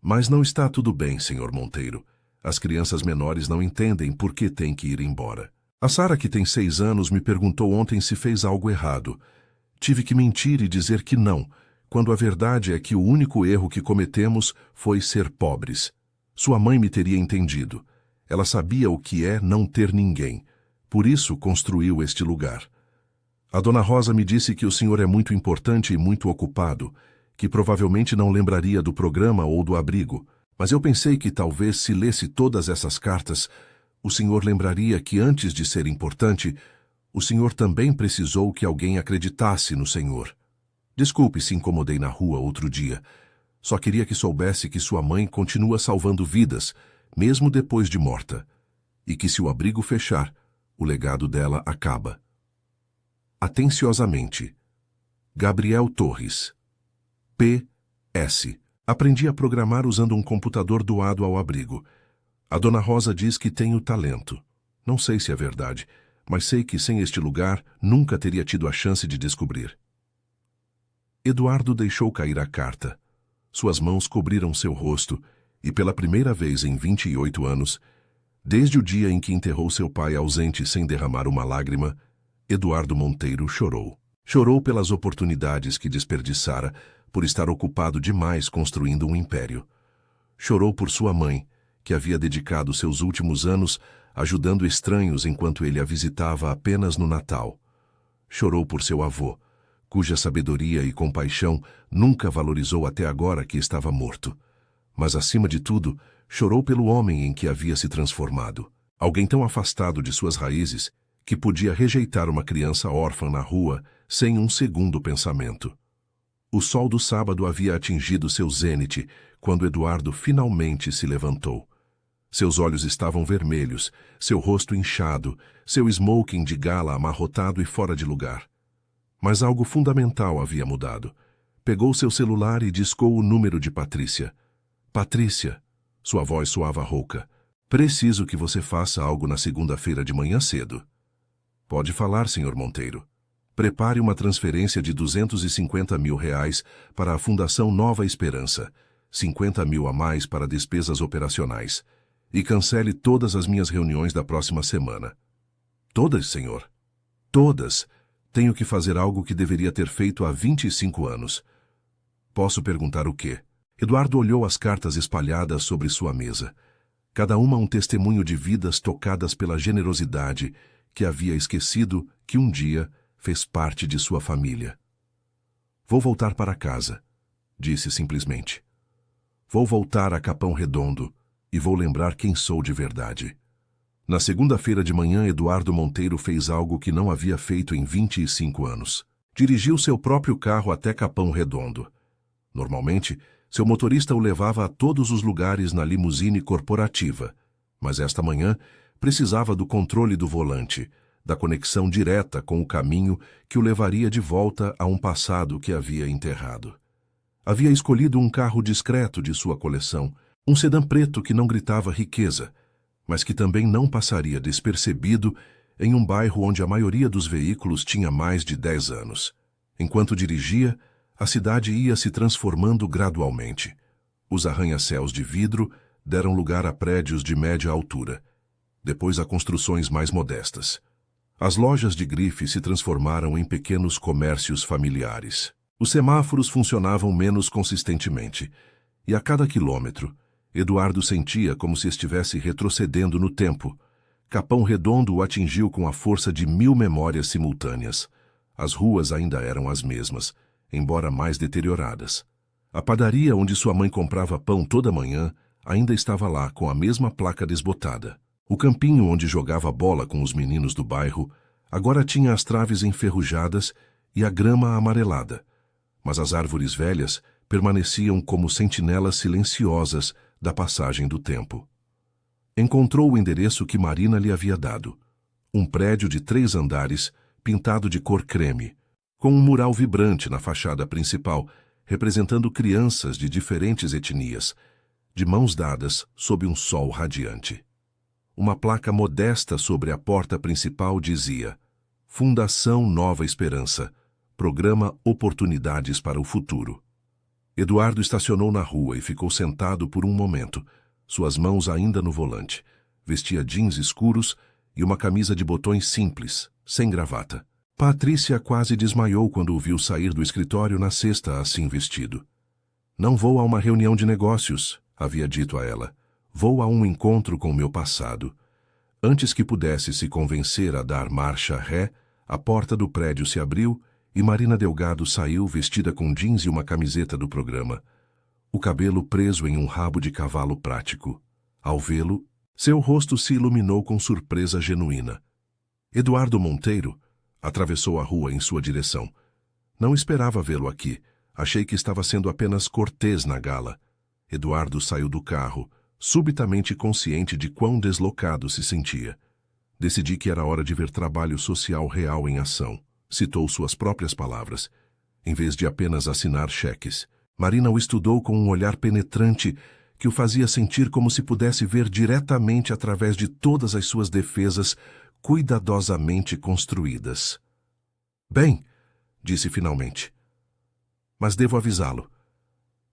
Mas não está tudo bem, Sr. Monteiro. As crianças menores não entendem por que têm que ir embora. A Sara, que tem 6 anos, me perguntou ontem se fez algo errado. Tive que mentir e dizer que não, quando a verdade é que o único erro que cometemos foi ser pobres. Sua mãe me teria entendido. Ela sabia o que é não ter ninguém. Por isso construiu este lugar. A Dona Rosa me disse que o senhor é muito importante e muito ocupado, que provavelmente não lembraria do programa ou do abrigo, mas eu pensei que talvez se lesse todas essas cartas, o senhor lembraria que antes de ser importante, o senhor também precisou que alguém acreditasse no senhor. Desculpe se incomodei na rua outro dia. Só queria que soubesse que sua mãe continua salvando vidas, mesmo depois de morta, e que se o abrigo fechar, o legado dela acaba. Atenciosamente, Gabriel Torres. P.S. Aprendi a programar usando um computador doado ao abrigo. A Dona Rosa diz que tenho talento. Não sei se é verdade, mas sei que sem este lugar nunca teria tido a chance de descobrir. Eduardo deixou cair a carta. Suas mãos cobriram seu rosto e, pela primeira vez em 28 anos, desde o dia em que enterrou seu pai ausente sem derramar uma lágrima, Eduardo Monteiro chorou. Chorou pelas oportunidades que desperdiçara por estar ocupado demais construindo um império. Chorou por sua mãe, que havia dedicado seus últimos anos ajudando estranhos enquanto ele a visitava apenas no Natal. Chorou por seu avô, cuja sabedoria e compaixão nunca valorizou até agora que estava morto. Mas, acima de tudo, chorou pelo homem em que havia se transformado. Alguém tão afastado de suas raízes que podia rejeitar uma criança órfã na rua sem um segundo pensamento. O sol do sábado havia atingido seu zênite quando Eduardo finalmente se levantou. Seus olhos estavam vermelhos, seu rosto inchado, seu smoking de gala amarrotado e fora de lugar. Mas algo fundamental havia mudado. Pegou seu celular e discou o número de Patrícia. Patrícia, Sua voz soava rouca. Preciso que você faça algo na segunda-feira de manhã cedo. Pode falar, Sr. Monteiro. Prepare uma transferência de R$ 250 mil para a Fundação Nova Esperança, 50 mil a mais para despesas operacionais, e cancele todas as minhas reuniões da próxima semana. Todas, senhor? Todas. Tenho que fazer algo que deveria ter feito há 25 anos. Posso perguntar o quê? Eduardo olhou as cartas espalhadas sobre sua mesa. Cada uma um testemunho de vidas tocadas pela generosidade que havia esquecido que um dia fez parte de sua família. Vou voltar para casa, disse simplesmente. Vou voltar a Capão Redondo e vou lembrar quem sou de verdade. Na segunda-feira de manhã, Eduardo Monteiro fez algo que não havia feito em 25 anos. Dirigiu seu próprio carro até Capão Redondo. Normalmente, seu motorista o levava a todos os lugares na limusine corporativa, mas esta manhã precisava do controle do volante, da conexão direta com o caminho que o levaria de volta a um passado que havia enterrado. Havia escolhido um carro discreto de sua coleção, um sedã preto que não gritava riqueza, mas que também não passaria despercebido em um bairro onde a maioria dos veículos tinha mais de 10 anos. Enquanto dirigia, a cidade ia se transformando gradualmente. Os arranha-céus de vidro deram lugar a prédios de média altura, depois a construções mais modestas. As lojas de grife se transformaram em pequenos comércios familiares. Os semáforos funcionavam menos consistentemente, e a cada quilômetro, Eduardo sentia como se estivesse retrocedendo no tempo. Capão Redondo o atingiu com a força de 1000 memórias simultâneas. As ruas ainda eram as mesmas, embora mais deterioradas. A padaria onde sua mãe comprava pão toda manhã ainda estava lá com a mesma placa desbotada. O campinho onde jogava bola com os meninos do bairro agora tinha as traves enferrujadas e a grama amarelada, mas as árvores velhas permaneciam como sentinelas silenciosas da passagem do tempo. Encontrou o endereço que Marina lhe havia dado. Um prédio de 3 andares, pintado de cor creme, com um mural vibrante na fachada principal, representando crianças de diferentes etnias, de mãos dadas sob um sol radiante. Uma placa modesta sobre a porta principal dizia: Fundação Nova Esperança, Programa Oportunidades para o Futuro. Eduardo estacionou na rua e ficou sentado por um momento, suas mãos ainda no volante. Vestia jeans escuros e uma camisa de botões simples, sem gravata. Patrícia quase desmaiou quando o viu sair do escritório na sexta assim vestido. Não vou a uma reunião de negócios, havia dito a ela. Vou a um encontro com meu passado. Antes que pudesse se convencer a dar marcha ré, a porta do prédio se abriu e Marina Delgado saiu vestida com jeans e uma camiseta do programa, o cabelo preso em um rabo de cavalo prático. Ao vê-lo, seu rosto se iluminou com surpresa genuína. Eduardo Monteiro atravessou a rua em sua direção. Não esperava vê-lo aqui. Achei que estava sendo apenas cortês na gala. Eduardo saiu do carro, subitamente consciente de quão deslocado se sentia. Decidi que era hora de ver trabalho social real em ação. Citou suas próprias palavras, em vez de apenas assinar cheques. Marina o estudou com um olhar penetrante que o fazia sentir como se pudesse ver diretamente através de todas as suas defesas cuidadosamente construídas. Bem, disse finalmente. Mas devo avisá-lo.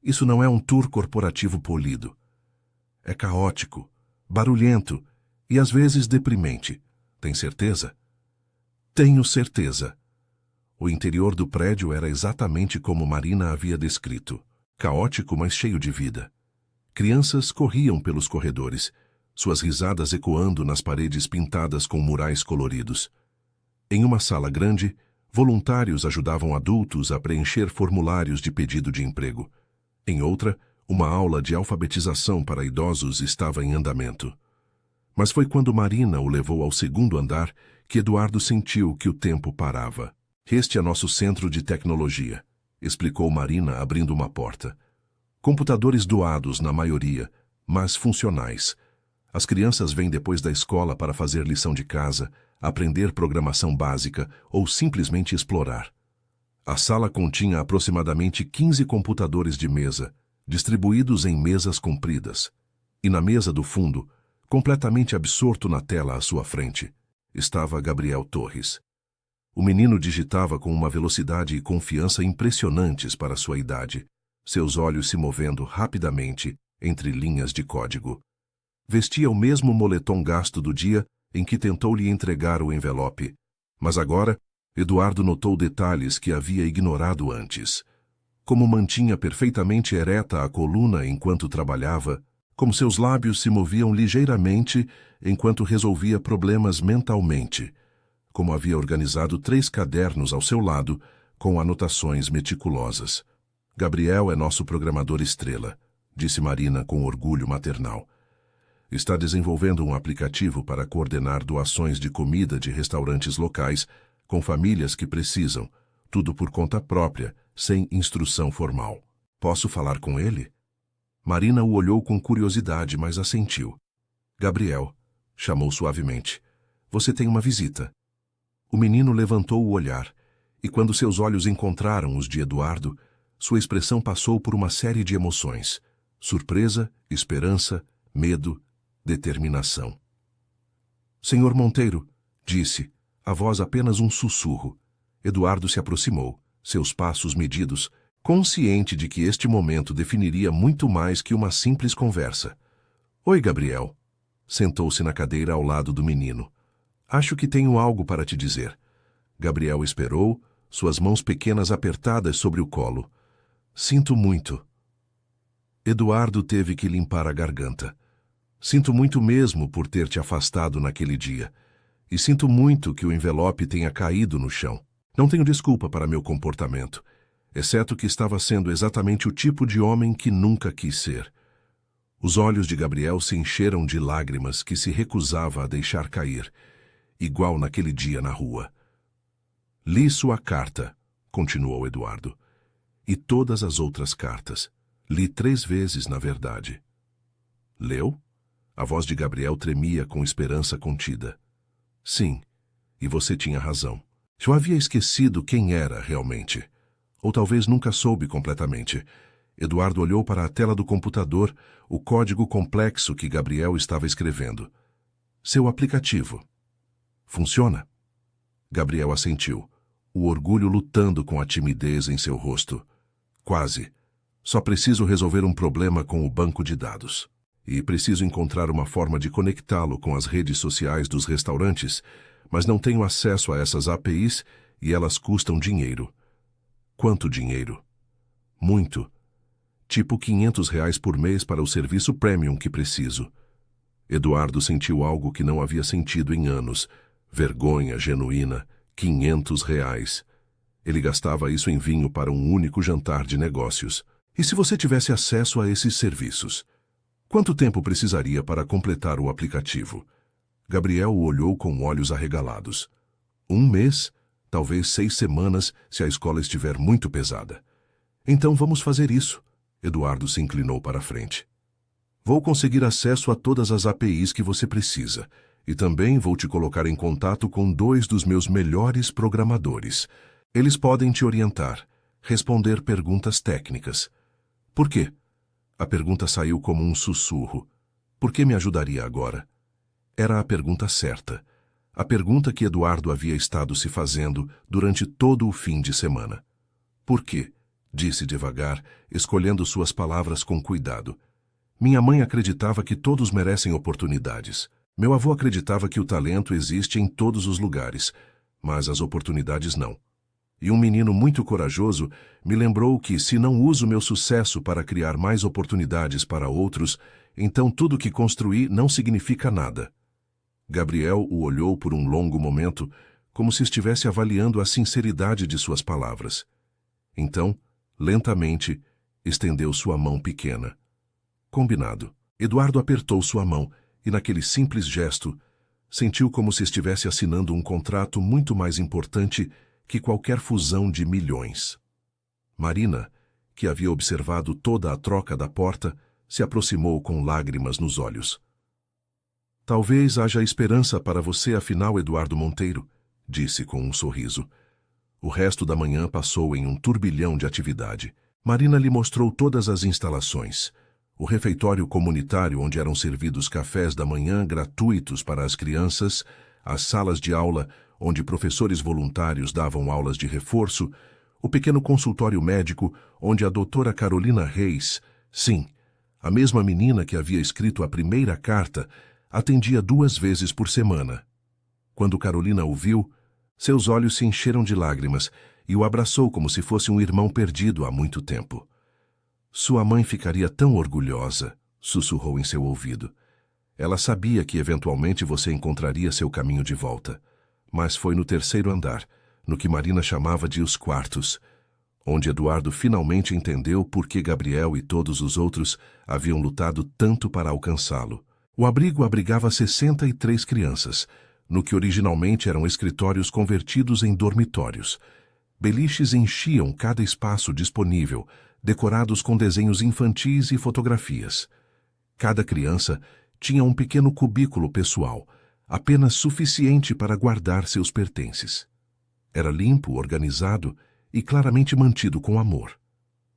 Isso não é um tour corporativo polido. É caótico, barulhento e às vezes deprimente. Tem certeza? Tenho certeza. O interior do prédio era exatamente como Marina havia descrito. Caótico, mas cheio de vida. Crianças corriam pelos corredores, suas risadas ecoando nas paredes pintadas com murais coloridos. Em uma sala grande, voluntários ajudavam adultos a preencher formulários de pedido de emprego. Em outra, uma aula de alfabetização para idosos estava em andamento. Mas foi quando Marina o levou ao segundo andar que Eduardo sentiu que o tempo parava. Este é nosso centro de tecnologia, explicou Marina abrindo uma porta. Computadores doados na maioria, mas funcionais. As crianças vêm depois da escola para fazer lição de casa, aprender programação básica ou simplesmente explorar. A sala continha aproximadamente 15 computadores de mesa, distribuídos em mesas compridas. E na mesa do fundo, completamente absorto na tela à sua frente, estava Gabriel Torres. O menino digitava com uma velocidade e confiança impressionantes para sua idade, seus olhos se movendo rapidamente entre linhas de código. Vestia o mesmo moletom gasto do dia em que tentou lhe entregar o envelope, mas agora Eduardo notou detalhes que havia ignorado antes. Como mantinha perfeitamente ereta a coluna enquanto trabalhava, como seus lábios se moviam ligeiramente enquanto resolvia problemas mentalmente, como havia organizado 3 cadernos ao seu lado com anotações meticulosas. Gabriel é nosso programador estrela, disse Marina com orgulho maternal. Está desenvolvendo um aplicativo para coordenar doações de comida de restaurantes locais com famílias que precisam, tudo por conta própria, sem instrução formal. Posso falar com ele? Marina o olhou com curiosidade, mas assentiu. Gabriel, chamou suavemente, você tem uma visita. O menino levantou o olhar, e quando seus olhos encontraram os de Eduardo, sua expressão passou por uma série de emoções: surpresa, esperança, medo, determinação. Senhor Monteiro, disse, a voz apenas um sussurro. Eduardo se aproximou, seus passos medidos, consciente de que este momento definiria muito mais que uma simples conversa. Oi, Gabriel. Sentou-se na cadeira ao lado do menino. Acho que tenho algo para te dizer. Gabriel esperou, suas mãos pequenas apertadas sobre o colo. Sinto muito. Eduardo teve que limpar a garganta. Sinto muito mesmo por ter te afastado naquele dia. E sinto muito que o envelope tenha caído no chão. Não tenho desculpa para meu comportamento, exceto que estava sendo exatamente o tipo de homem que nunca quis ser. Os olhos de Gabriel se encheram de lágrimas que se recusava a deixar cair, igual naquele dia na rua. Li sua carta, continuou Eduardo, e todas as outras cartas. Li 3 vezes, na verdade. Leu? A voz de Gabriel tremia com esperança contida. Sim, e você tinha razão. Eu havia esquecido quem era realmente. Ou talvez nunca soube completamente. Eduardo olhou para a tela do computador, o código complexo que Gabriel estava escrevendo. Seu aplicativo. Funciona? Gabriel assentiu, o orgulho lutando com a timidez em seu rosto. Quase. Só preciso resolver um problema com o banco de dados. E preciso encontrar uma forma de conectá-lo com as redes sociais dos restaurantes, mas não tenho acesso a essas APIs e elas custam dinheiro. Quanto dinheiro? Muito. Tipo R$ 500 por mês para o serviço premium que preciso. Eduardo sentiu algo que não havia sentido em anos. Vergonha genuína. R$ 500. Ele gastava isso em vinho para um único jantar de negócios. E se você tivesse acesso a esses serviços? Quanto tempo precisaria para completar o aplicativo? Gabriel o olhou com olhos arregalados. 1 mês? Talvez 6 semanas, se a escola estiver muito pesada. Então vamos fazer isso. Eduardo se inclinou para a frente. Vou conseguir acesso a todas as APIs que você precisa. E também vou te colocar em contato com 2 dos meus melhores programadores. Eles podem te orientar, responder perguntas técnicas. Por quê? A pergunta saiu como um sussurro. Por que me ajudaria agora? Era a pergunta certa. A pergunta que Eduardo havia estado se fazendo durante todo o fim de semana. Por quê? Disse devagar, escolhendo suas palavras com cuidado. Minha mãe acreditava que todos merecem oportunidades. Meu avô acreditava que o talento existe em todos os lugares, mas as oportunidades não. E um menino muito corajoso me lembrou que, se não uso meu sucesso para criar mais oportunidades para outros, então tudo que construí não significa nada. Gabriel o olhou por um longo momento, como se estivesse avaliando a sinceridade de suas palavras. Então, lentamente, estendeu sua mão pequena. Combinado. Eduardo apertou sua mão e, naquele simples gesto, sentiu como se estivesse assinando um contrato muito mais importante que qualquer fusão de milhões. Marina, que havia observado toda a troca da porta, se aproximou com lágrimas nos olhos. Talvez haja esperança para você, afinal, Eduardo Monteiro, disse com um sorriso. O resto da manhã passou em um turbilhão de atividade. Marina lhe mostrou todas as instalações. O refeitório comunitário onde eram servidos cafés da manhã gratuitos para as crianças, as salas de aula onde professores voluntários davam aulas de reforço, o pequeno consultório médico onde a doutora Carolina Reis, sim, a mesma menina que havia escrito a primeira carta, atendia 2 vezes por semana. Quando Carolina o viu, seus olhos se encheram de lágrimas e o abraçou como se fosse um irmão perdido há muito tempo. Sua mãe ficaria tão orgulhosa, sussurrou em seu ouvido. Ela sabia que eventualmente você encontraria seu caminho de volta, mas foi no 3º andar, no que Marina chamava de os quartos, onde Eduardo finalmente entendeu por que Gabriel e todos os outros haviam lutado tanto para alcançá-lo. O abrigo abrigava 63 crianças, no que originalmente eram escritórios convertidos em dormitórios. Beliches enchiam cada espaço disponível, decorados com desenhos infantis e fotografias. Cada criança tinha um pequeno cubículo pessoal, apenas suficiente para guardar seus pertences. Era limpo, organizado e claramente mantido com amor.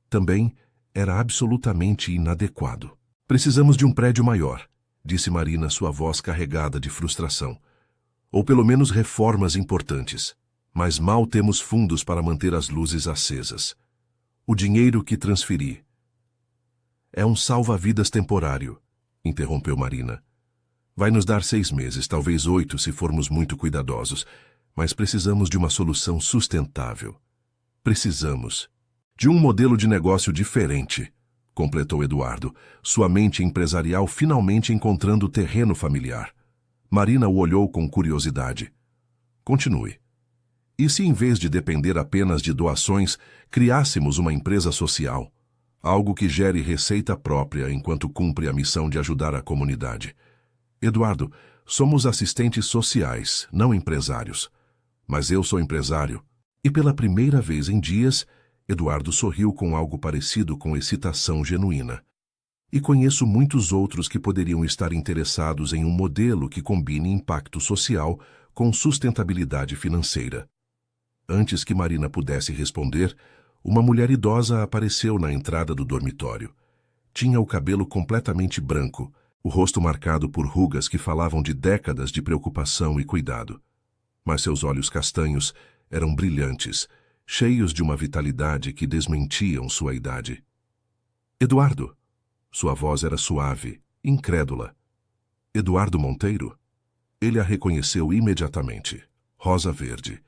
Também era absolutamente inadequado. Precisamos de um prédio maior, disse Marina, sua voz carregada de frustração. Ou pelo menos reformas importantes. Mas mal temos fundos para manter as luzes acesas. O dinheiro que transferi. É um salva-vidas temporário, interrompeu Marina. Vai nos dar 6 meses, talvez 8 se formos muito cuidadosos, mas precisamos de uma solução sustentável. Precisamos de um modelo de negócio diferente, completou Eduardo, sua mente empresarial finalmente encontrando terreno familiar. Marina o olhou com curiosidade. Continue. E se em vez de depender apenas de doações, criássemos uma empresa social? Algo que gere receita própria enquanto cumpre a missão de ajudar a comunidade. Eduardo, somos assistentes sociais, não empresários. Mas eu sou empresário. E pela primeira vez em dias, Eduardo sorriu com algo parecido com excitação genuína. E conheço muitos outros que poderiam estar interessados em um modelo que combine impacto social com sustentabilidade financeira. Antes que Marina pudesse responder, uma mulher idosa apareceu na entrada do dormitório. Tinha o cabelo completamente branco, o rosto marcado por rugas que falavam de décadas de preocupação e cuidado. Mas seus olhos castanhos eram brilhantes, cheios de uma vitalidade que desmentiam sua idade. Eduardo! Sua voz era suave, incrédula. Eduardo Monteiro? Ele a reconheceu imediatamente. Rosa Verde,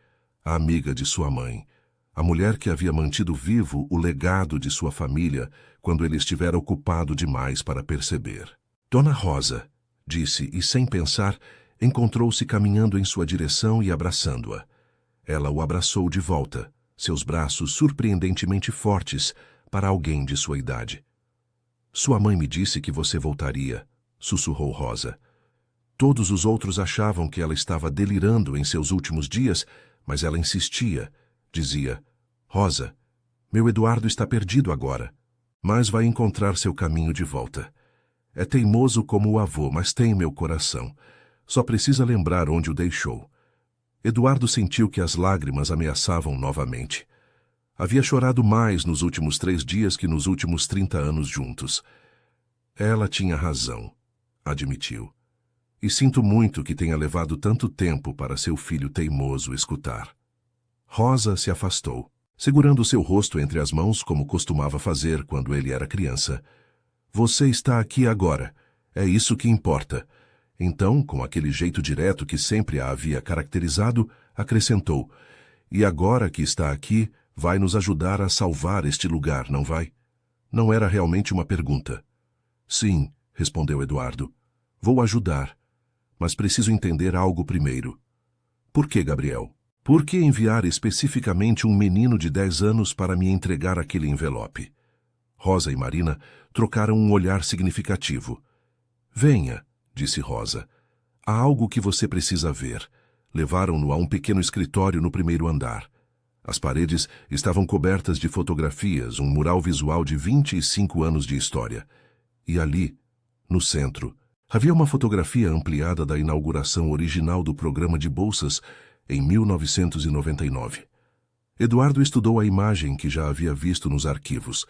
a amiga de sua mãe, a mulher que havia mantido vivo o legado de sua família quando ele estivera ocupado demais para perceber. Dona Rosa, disse, e sem pensar, encontrou-se caminhando em sua direção e abraçando-a. Ela o abraçou de volta, seus braços surpreendentemente fortes para alguém de sua idade. Sua mãe me disse que você voltaria, sussurrou Rosa. Todos os outros achavam que ela estava delirando em seus últimos dias, mas ela insistia. Dizia, Rosa, meu Eduardo está perdido agora, mas vai encontrar seu caminho de volta. É teimoso como o avô, mas tem meu coração. Só precisa lembrar onde o deixou. Eduardo sentiu que as lágrimas ameaçavam novamente. Havia chorado mais nos últimos 3 dias que nos últimos 30 anos juntos. Ela tinha razão, admitiu. E sinto muito que tenha levado tanto tempo para seu filho teimoso escutar. Rosa se afastou, segurando seu rosto entre as mãos como costumava fazer quando ele era criança. Você está aqui agora. É isso que importa. Então, com aquele jeito direto que sempre a havia caracterizado, acrescentou, e agora que está aqui, vai nos ajudar a salvar este lugar, não vai? Não era realmente uma pergunta. Sim, respondeu Eduardo. Vou ajudar. Mas preciso entender algo primeiro. Por que, Gabriel? Por que enviar especificamente um menino de 10 anos para me entregar aquele envelope? Rosa e Marina trocaram um olhar significativo. Venha, disse Rosa. Há algo que você precisa ver. Levaram-no a um pequeno escritório no 1º andar. As paredes estavam cobertas de fotografias, um mural visual de 25 anos de história. E ali, no centro, havia uma fotografia ampliada da inauguração original do programa de bolsas em 1999. Eduardo estudou a imagem que já havia visto nos arquivos,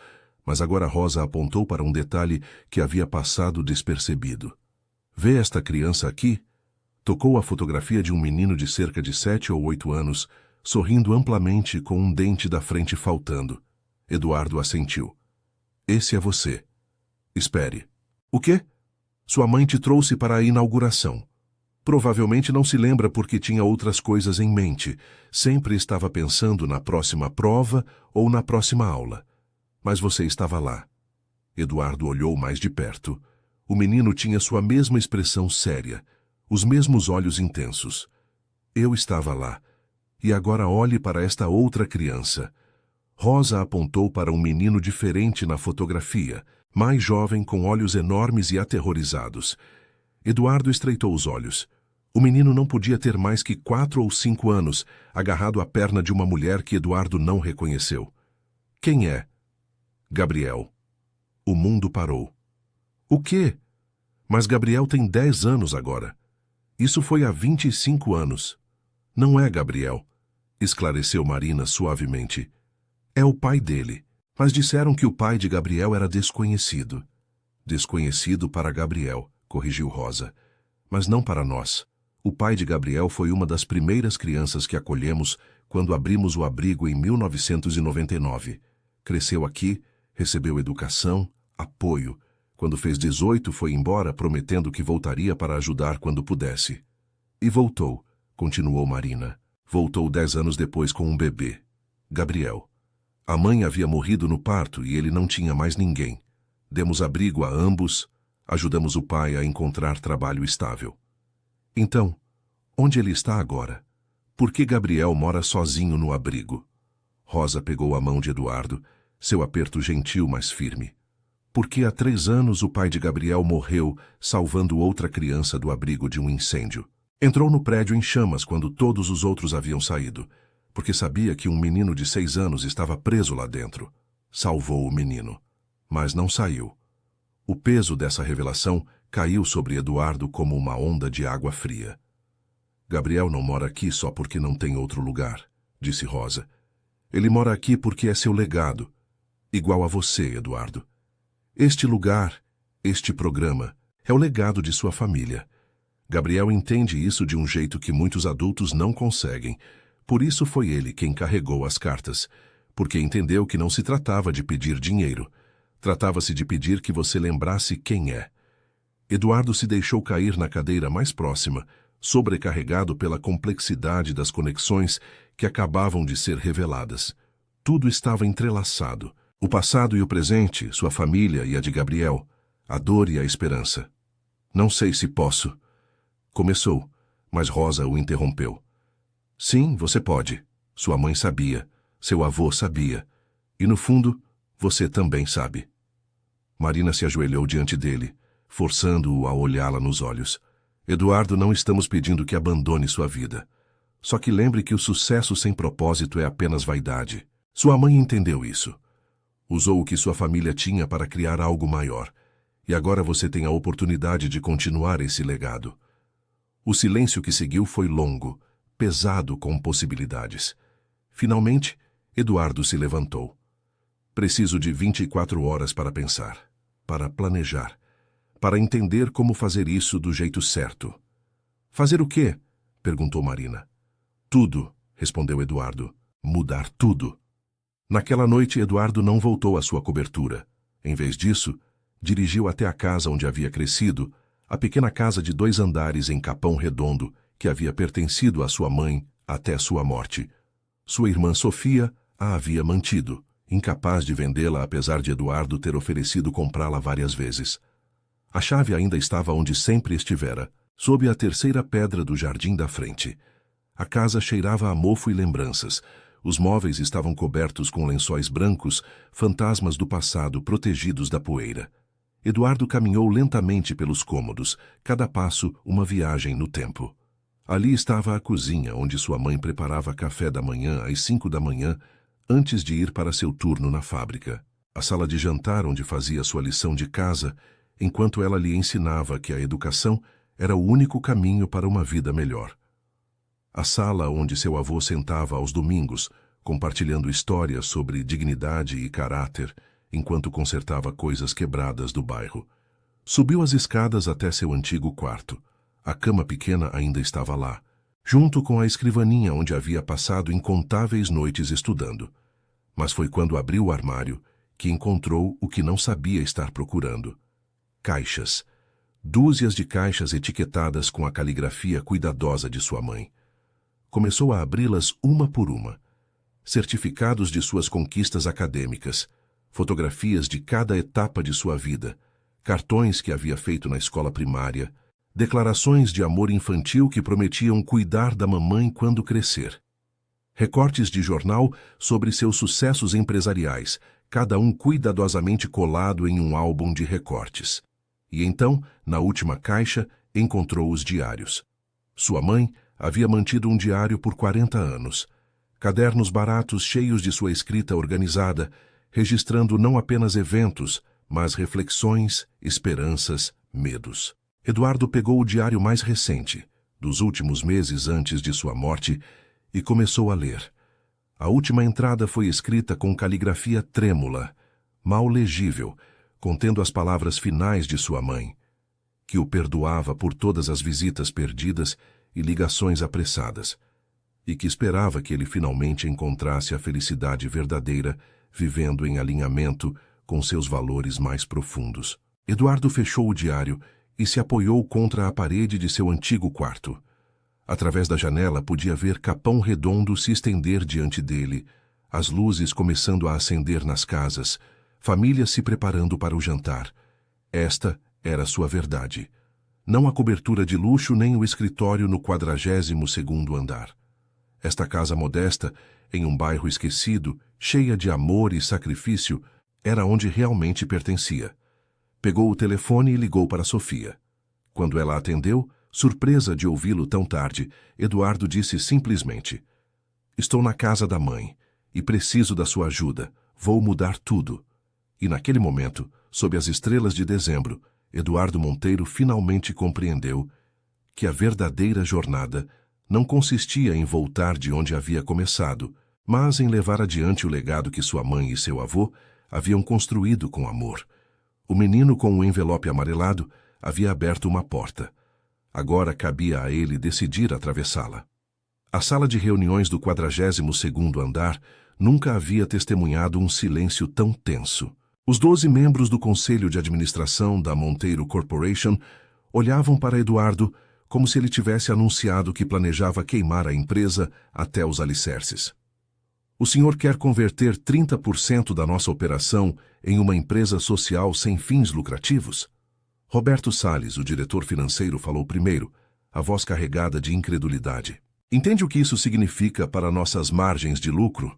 Mas agora Rosa apontou para um detalhe que havia passado despercebido. Vê esta criança aqui? Tocou a fotografia de um menino de cerca de 7 ou 8 anos, sorrindo amplamente com um dente da frente faltando. Eduardo assentiu. Esse é você. Espere. O quê? Sua mãe te trouxe para a inauguração. Provavelmente não se lembra porque tinha outras coisas em mente. Sempre estava pensando na próxima prova ou na próxima aula. Mas você estava lá. Eduardo olhou mais de perto. O menino tinha sua mesma expressão séria, os mesmos olhos intensos. Eu estava lá. E agora olhe para esta outra criança. Rosa apontou para um menino diferente na fotografia, mais jovem com olhos enormes e aterrorizados. Eduardo estreitou os olhos. O menino não podia ter mais que 4 ou 5 anos, agarrado à perna de uma mulher que Eduardo não reconheceu. Quem é? Gabriel. O mundo parou. O quê? Mas Gabriel tem 10 anos agora. Isso foi há 25 anos. Não é Gabriel, esclareceu Marina suavemente. É o pai dele, mas disseram que o pai de Gabriel era desconhecido. Desconhecido para Gabriel, corrigiu Rosa, mas não para nós. O pai de Gabriel foi uma das primeiras crianças que acolhemos quando abrimos o abrigo em 1999. Cresceu aqui, recebeu educação, apoio. Quando fez 18, foi embora prometendo que voltaria para ajudar quando pudesse. E voltou, continuou Marina. Voltou 10 anos depois com um bebê, Gabriel. A mãe havia morrido no parto e ele não tinha mais ninguém. Demos abrigo a ambos, ajudamos o pai a encontrar trabalho estável. Então, onde ele está agora? Por que Gabriel mora sozinho no abrigo? Rosa pegou a mão de Eduardo, seu aperto gentil, mas firme. Porque há 3 anos o pai de Gabriel morreu, salvando outra criança do abrigo de um incêndio. Entrou no prédio em chamas quando todos os outros haviam saído, porque sabia que um menino de 6 anos estava preso lá dentro. Salvou o menino, mas não saiu. O peso dessa revelação caiu sobre Eduardo como uma onda de água fria. Gabriel não mora aqui só porque não tem outro lugar, disse Rosa. Ele mora aqui porque é seu legado, igual a você, Eduardo. Este lugar, este programa, é o legado de sua família. Gabriel entende isso de um jeito que muitos adultos não conseguem. Por isso foi ele quem carregou as cartas, porque entendeu que não se tratava de pedir dinheiro. Tratava-se de pedir que você lembrasse quem é. Eduardo se deixou cair na cadeira mais próxima, sobrecarregado pela complexidade das conexões que acabavam de ser reveladas. Tudo estava entrelaçado. O passado e o presente, sua família e a de Gabriel, a dor e a esperança. Não sei se posso. Começou, mas Rosa o interrompeu. Sim, você pode. Sua mãe sabia, seu avô sabia. E no fundo, você também sabe. Marina se ajoelhou diante dele, forçando-o a olhá-la nos olhos. Eduardo, não estamos pedindo que abandone sua vida. Só que lembre que o sucesso sem propósito é apenas vaidade. Sua mãe entendeu isso. Usou o que sua família tinha para criar algo maior. E agora você tem a oportunidade de continuar esse legado. O silêncio que seguiu foi longo, pesado com possibilidades. Finalmente, Eduardo se levantou. Preciso de 24 horas para pensar, para planejar, para entender como fazer isso do jeito certo. Fazer o quê? Perguntou Marina. Tudo, respondeu Eduardo. Mudar tudo. Naquela noite, Eduardo não voltou à sua cobertura. Em vez disso, dirigiu até a casa onde havia crescido, a pequena casa de 2 andares em Capão Redondo, que havia pertencido à sua mãe até sua morte. Sua irmã Sofia a havia mantido, incapaz de vendê-la apesar de Eduardo ter oferecido comprá-la várias vezes. A chave ainda estava onde sempre estivera, sob a 3ª pedra do jardim da frente. A casa cheirava a mofo e lembranças. Os móveis estavam cobertos com lençóis brancos, fantasmas do passado protegidos da poeira. Eduardo caminhou lentamente pelos cômodos, cada passo uma viagem no tempo. Ali estava a cozinha, onde sua mãe preparava café da manhã às 5 da manhã, antes de ir para seu turno na fábrica. A sala de jantar, onde fazia sua lição de casa, enquanto ela lhe ensinava que a educação era o único caminho para uma vida melhor. A sala onde seu avô sentava aos domingos, compartilhando histórias sobre dignidade e caráter, enquanto consertava coisas quebradas do bairro. Subiu as escadas até seu antigo quarto. A cama pequena ainda estava lá, junto com a escrivaninha onde havia passado incontáveis noites estudando. Mas foi quando abriu o armário que encontrou o que não sabia estar procurando. Caixas. Dúzias de caixas etiquetadas com a caligrafia cuidadosa de sua mãe. Começou a abri-las uma por uma. Certificados de suas conquistas acadêmicas, fotografias de cada etapa de sua vida, cartões que havia feito na escola primária, declarações de amor infantil que prometiam cuidar da mamãe quando crescer. Recortes de jornal sobre seus sucessos empresariais, cada um cuidadosamente colado em um álbum de recortes. E então, na última caixa, encontrou os diários. Sua mãe havia mantido um diário por 40 anos. Cadernos baratos cheios de sua escrita organizada, registrando não apenas eventos, mas reflexões, esperanças, medos. Eduardo pegou o diário mais recente, dos últimos meses antes de sua morte, e começou a ler. A última entrada foi escrita com caligrafia trêmula, mal legível, contendo as palavras finais de sua mãe, que o perdoava por todas as visitas perdidas e ligações apressadas, e que esperava que ele finalmente encontrasse a felicidade verdadeira, vivendo em alinhamento com seus valores mais profundos. Eduardo fechou o diário e se apoiou contra a parede de seu antigo quarto. Através da janela podia ver Capão Redondo se estender diante dele, as luzes começando a acender nas casas, famílias se preparando para o jantar. Esta era sua verdade. Não a cobertura de luxo nem o escritório no 42º andar. Esta casa modesta, em um bairro esquecido, cheia de amor e sacrifício, era onde realmente pertencia. Pegou o telefone e ligou para Sofia. Quando ela atendeu, surpresa de ouvi-lo tão tarde, Eduardo disse simplesmente: "Estou na casa da mãe e preciso da sua ajuda. Vou mudar tudo." E naquele momento, sob as estrelas de dezembro, Eduardo Monteiro finalmente compreendeu que a verdadeira jornada não consistia em voltar de onde havia começado, mas em levar adiante o legado que sua mãe e seu avô haviam construído com amor. O menino com o envelope amarelado havia aberto uma porta. Agora cabia a ele decidir atravessá-la. A sala de reuniões do 42º andar nunca havia testemunhado um silêncio tão tenso. Os 12 membros do conselho de administração da Monteiro Corporation olhavam para Eduardo como se ele tivesse anunciado que planejava queimar a empresa até os alicerces. "O senhor quer converter 30% da nossa operação em uma empresa social sem fins lucrativos?" Roberto Salles, o diretor financeiro, falou primeiro, a voz carregada de incredulidade. "Entende o que isso significa para nossas margens de lucro?"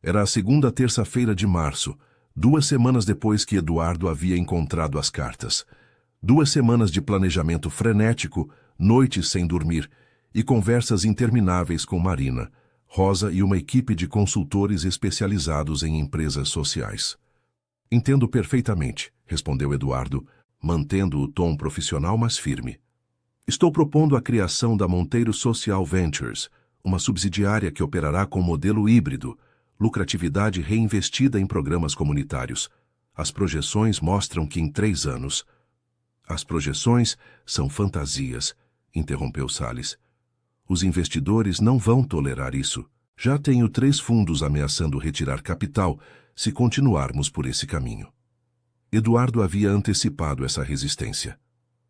Era a segunda terça-feira de março, 2 semanas depois que Eduardo havia encontrado as cartas. 2 semanas de planejamento frenético, noites sem dormir e conversas intermináveis com Marina, Rosa e uma equipe de consultores especializados em empresas sociais. "Entendo perfeitamente", respondeu Eduardo, mantendo o tom profissional mas firme. "Estou propondo a criação da Monteiro Social Ventures, uma subsidiária que operará com modelo híbrido, lucratividade reinvestida em programas comunitários. As projeções mostram que em 3 anos... "As projeções são fantasias", interrompeu Salles. "Os investidores não vão tolerar isso. Já tenho 3 fundos ameaçando retirar capital se continuarmos por esse caminho." Eduardo havia antecipado essa resistência.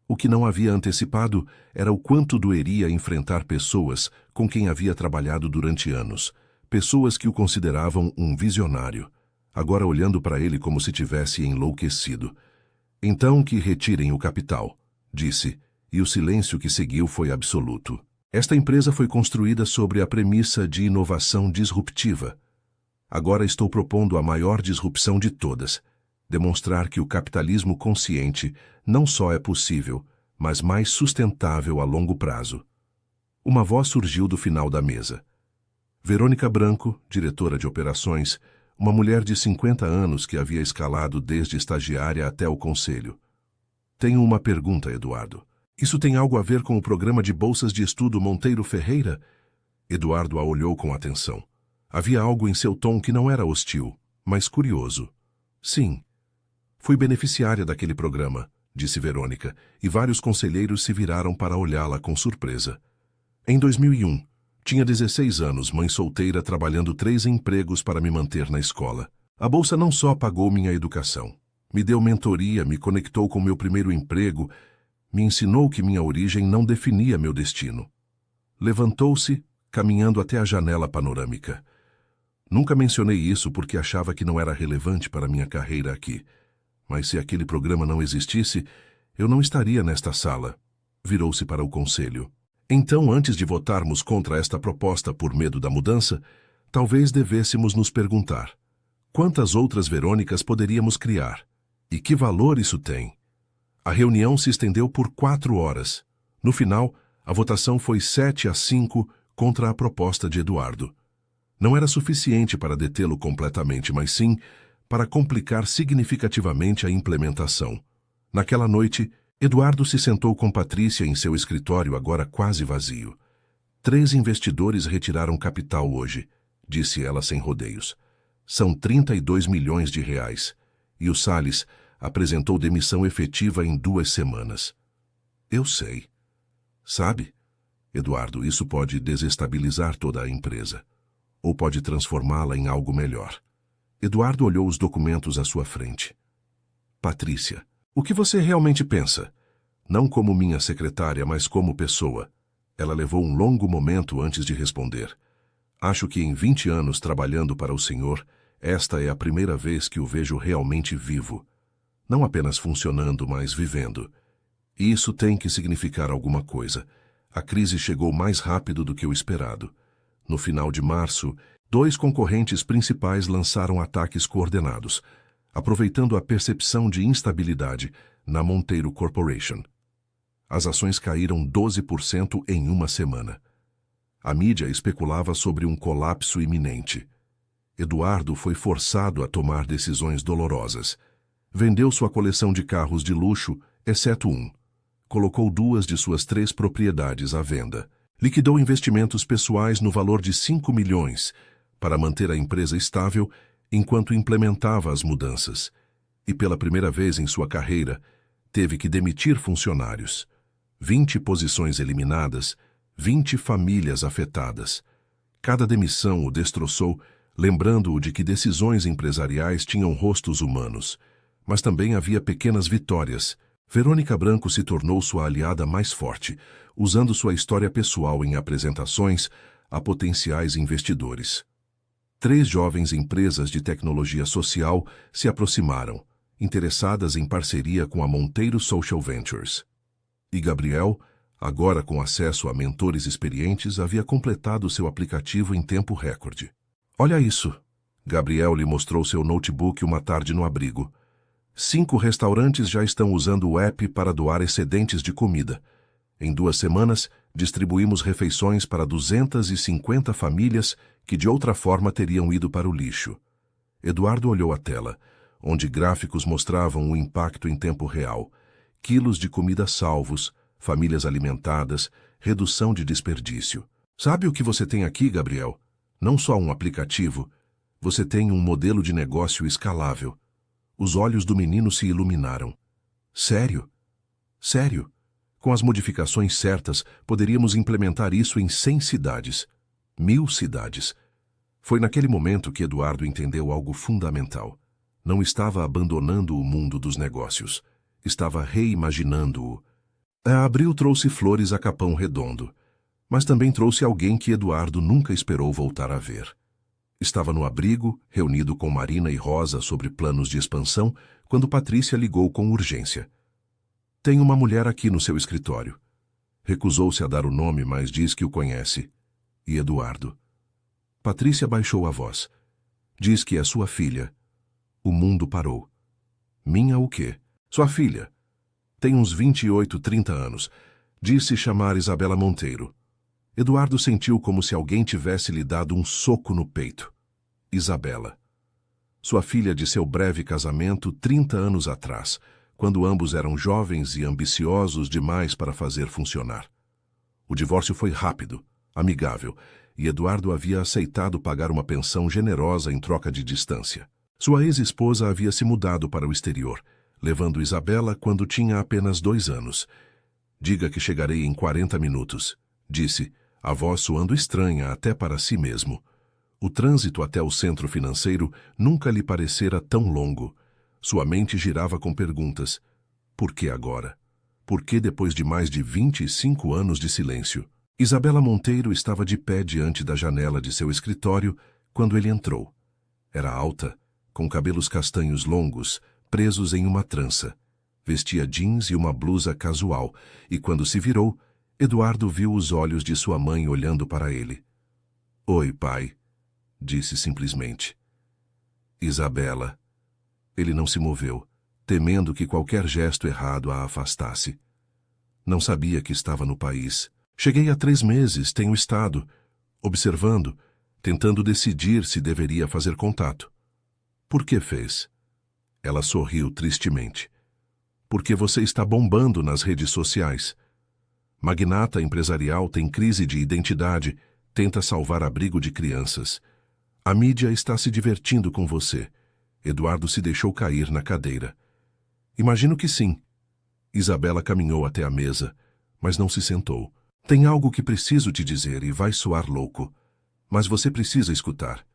O que não havia antecipado era o quanto doeria enfrentar pessoas com quem havia trabalhado durante anos, pessoas que o consideravam um visionário, agora olhando para ele como se tivesse enlouquecido. "Então que retirem o capital", disse, e o silêncio que seguiu foi absoluto. "Esta empresa foi construída sobre a premissa de inovação disruptiva. Agora estou propondo a maior disrupção de todas, demonstrar que o capitalismo consciente não só é possível, mas mais sustentável a longo prazo." Uma voz surgiu do final da mesa. Verônica Branco, diretora de operações, uma mulher de 50 anos que havia escalado desde estagiária até o conselho. "Tenho uma pergunta, Eduardo. Isso tem algo a ver com o programa de bolsas de estudo Monteiro Ferreira?" Eduardo a olhou com atenção. Havia algo em seu tom que não era hostil, mas curioso. Sim, fui beneficiária daquele programa, disse Verônica, e vários conselheiros se viraram para olhá-la com surpresa. Em 2001, tinha 16 anos, mãe solteira, trabalhando 3 empregos para me manter na escola. A bolsa não só pagou minha educação, me deu mentoria, me conectou com meu primeiro emprego, me ensinou que minha origem não definia meu destino. Levantou-se, caminhando até a janela panorâmica. Nunca mencionei isso porque achava que não era relevante para minha carreira aqui. Mas se aquele programa não existisse, eu não estaria nesta sala. Virou-se para o conselho. Então, antes de votarmos contra esta proposta por medo da mudança, talvez devêssemos nos perguntar: quantas outras Verônicas poderíamos criar? E que valor isso tem? A reunião se estendeu por 4 horas. No final, a votação foi 7-5 contra a proposta de Eduardo. Não era suficiente para detê-lo completamente, mas sim para complicar significativamente a implementação. Naquela noite, Eduardo se sentou com Patrícia em seu escritório, agora quase vazio. 3 investidores retiraram capital hoje, disse ela sem rodeios. São 32 milhões de reais. E o Salles apresentou demissão efetiva em 2 semanas. Eu sei. Sabe, Eduardo, isso pode desestabilizar toda a empresa. Ou pode transformá-la em algo melhor. Eduardo olhou os documentos à sua frente. Patrícia, o que você realmente pensa? Não como minha secretária, mas como pessoa. Ela levou um longo momento antes de responder. Acho que em 20 anos trabalhando para o senhor, esta é a primeira vez que o vejo realmente vivo. Não apenas funcionando, mas vivendo. E isso tem que significar alguma coisa. A crise chegou mais rápido do que o esperado. No final de março, 2 concorrentes principais lançaram ataques coordenados, aproveitando a percepção de instabilidade na Monteiro Corporation. As ações caíram 12% em uma semana. A mídia especulava sobre um colapso iminente. Eduardo foi forçado a tomar decisões dolorosas. Vendeu sua coleção de carros de luxo, exceto um. Colocou 2 de suas 3 propriedades à venda. Liquidou investimentos pessoais no valor de 5 milhões para manter a empresa estável enquanto implementava as mudanças. E pela primeira vez em sua carreira, teve que demitir funcionários. 20 posições eliminadas, 20 famílias afetadas. Cada demissão o destroçou, lembrando-o de que decisões empresariais tinham rostos humanos. Mas também havia pequenas vitórias. Verônica Branco se tornou sua aliada mais forte, usando sua história pessoal em apresentações a potenciais investidores. 3 jovens empresas de tecnologia social se aproximaram, interessadas em parceria com a Monteiro Social Ventures. E Gabriel, agora com acesso a mentores experientes, havia completado seu aplicativo em tempo recorde. Olha isso! Gabriel lhe mostrou seu notebook uma tarde no abrigo. 5 restaurantes já estão usando o app para doar excedentes de comida. Em 2 semanas, distribuímos refeições para 250 famílias que de outra forma teriam ido para o lixo. Eduardo olhou a tela, onde gráficos mostravam o impacto em tempo real. Quilos de comida salvos, famílias alimentadas, redução de desperdício. Sabe o que você tem aqui, Gabriel? Não só um aplicativo, você tem um modelo de negócio escalável. Os olhos do menino se iluminaram. Sério? Sério? Com as modificações certas, poderíamos implementar isso em 100 cidades. 1000 cidades. Foi naquele momento que Eduardo entendeu algo fundamental. Não estava abandonando o mundo dos negócios. Estava reimaginando-o. A Abril trouxe flores a Capão Redondo, mas também trouxe alguém que Eduardo nunca esperou voltar a ver. Estava no abrigo, reunido com Marina e Rosa sobre planos de expansão, quando Patrícia ligou com urgência. Tem uma mulher aqui no seu escritório. Recusou-se a dar o nome, mas diz que o conhece. E Eduardo. Patrícia baixou a voz. Diz que é sua filha. O mundo parou. Minha o quê? Sua filha. Tem uns 28, 30 anos. Disse chamar Isabela Monteiro. Eduardo sentiu como se alguém tivesse lhe dado um soco no peito. Isabela. Sua filha de seu breve casamento 30 anos atrás, quando ambos eram jovens e ambiciosos demais para fazer funcionar. O divórcio foi rápido, amigável, e Eduardo havia aceitado pagar uma pensão generosa em troca de distância. Sua ex-esposa havia se mudado para o exterior, levando Isabela quando tinha apenas 2 anos. Diga que chegarei em 40 minutos, disse, a voz soando estranha até para si mesmo. O trânsito até o centro financeiro nunca lhe parecera tão longo. Sua mente girava com perguntas. Por que agora? Por que depois de mais de 25 anos de silêncio? Isabela Monteiro estava de pé diante da janela de seu escritório quando ele entrou. Era alta, com cabelos castanhos longos, presos em uma trança. Vestia jeans e uma blusa casual, e quando se virou, Eduardo viu os olhos de sua mãe olhando para ele. Oi, pai, disse simplesmente. Isabela. Ele não se moveu, temendo que qualquer gesto errado a afastasse. Não sabia que estava no país. Cheguei há 3 meses, tenho estado, observando, tentando decidir se deveria fazer contato. Por que fez? Ela sorriu tristemente. Porque você está bombando nas redes sociais. Magnata empresarial tem crise de identidade, tenta salvar abrigo de crianças. A mídia está se divertindo com você. Eduardo se deixou cair na cadeira. Imagino que sim. Isabela caminhou até a mesa, mas não se sentou. Tem algo que preciso te dizer e vai soar louco. Mas você precisa escutar.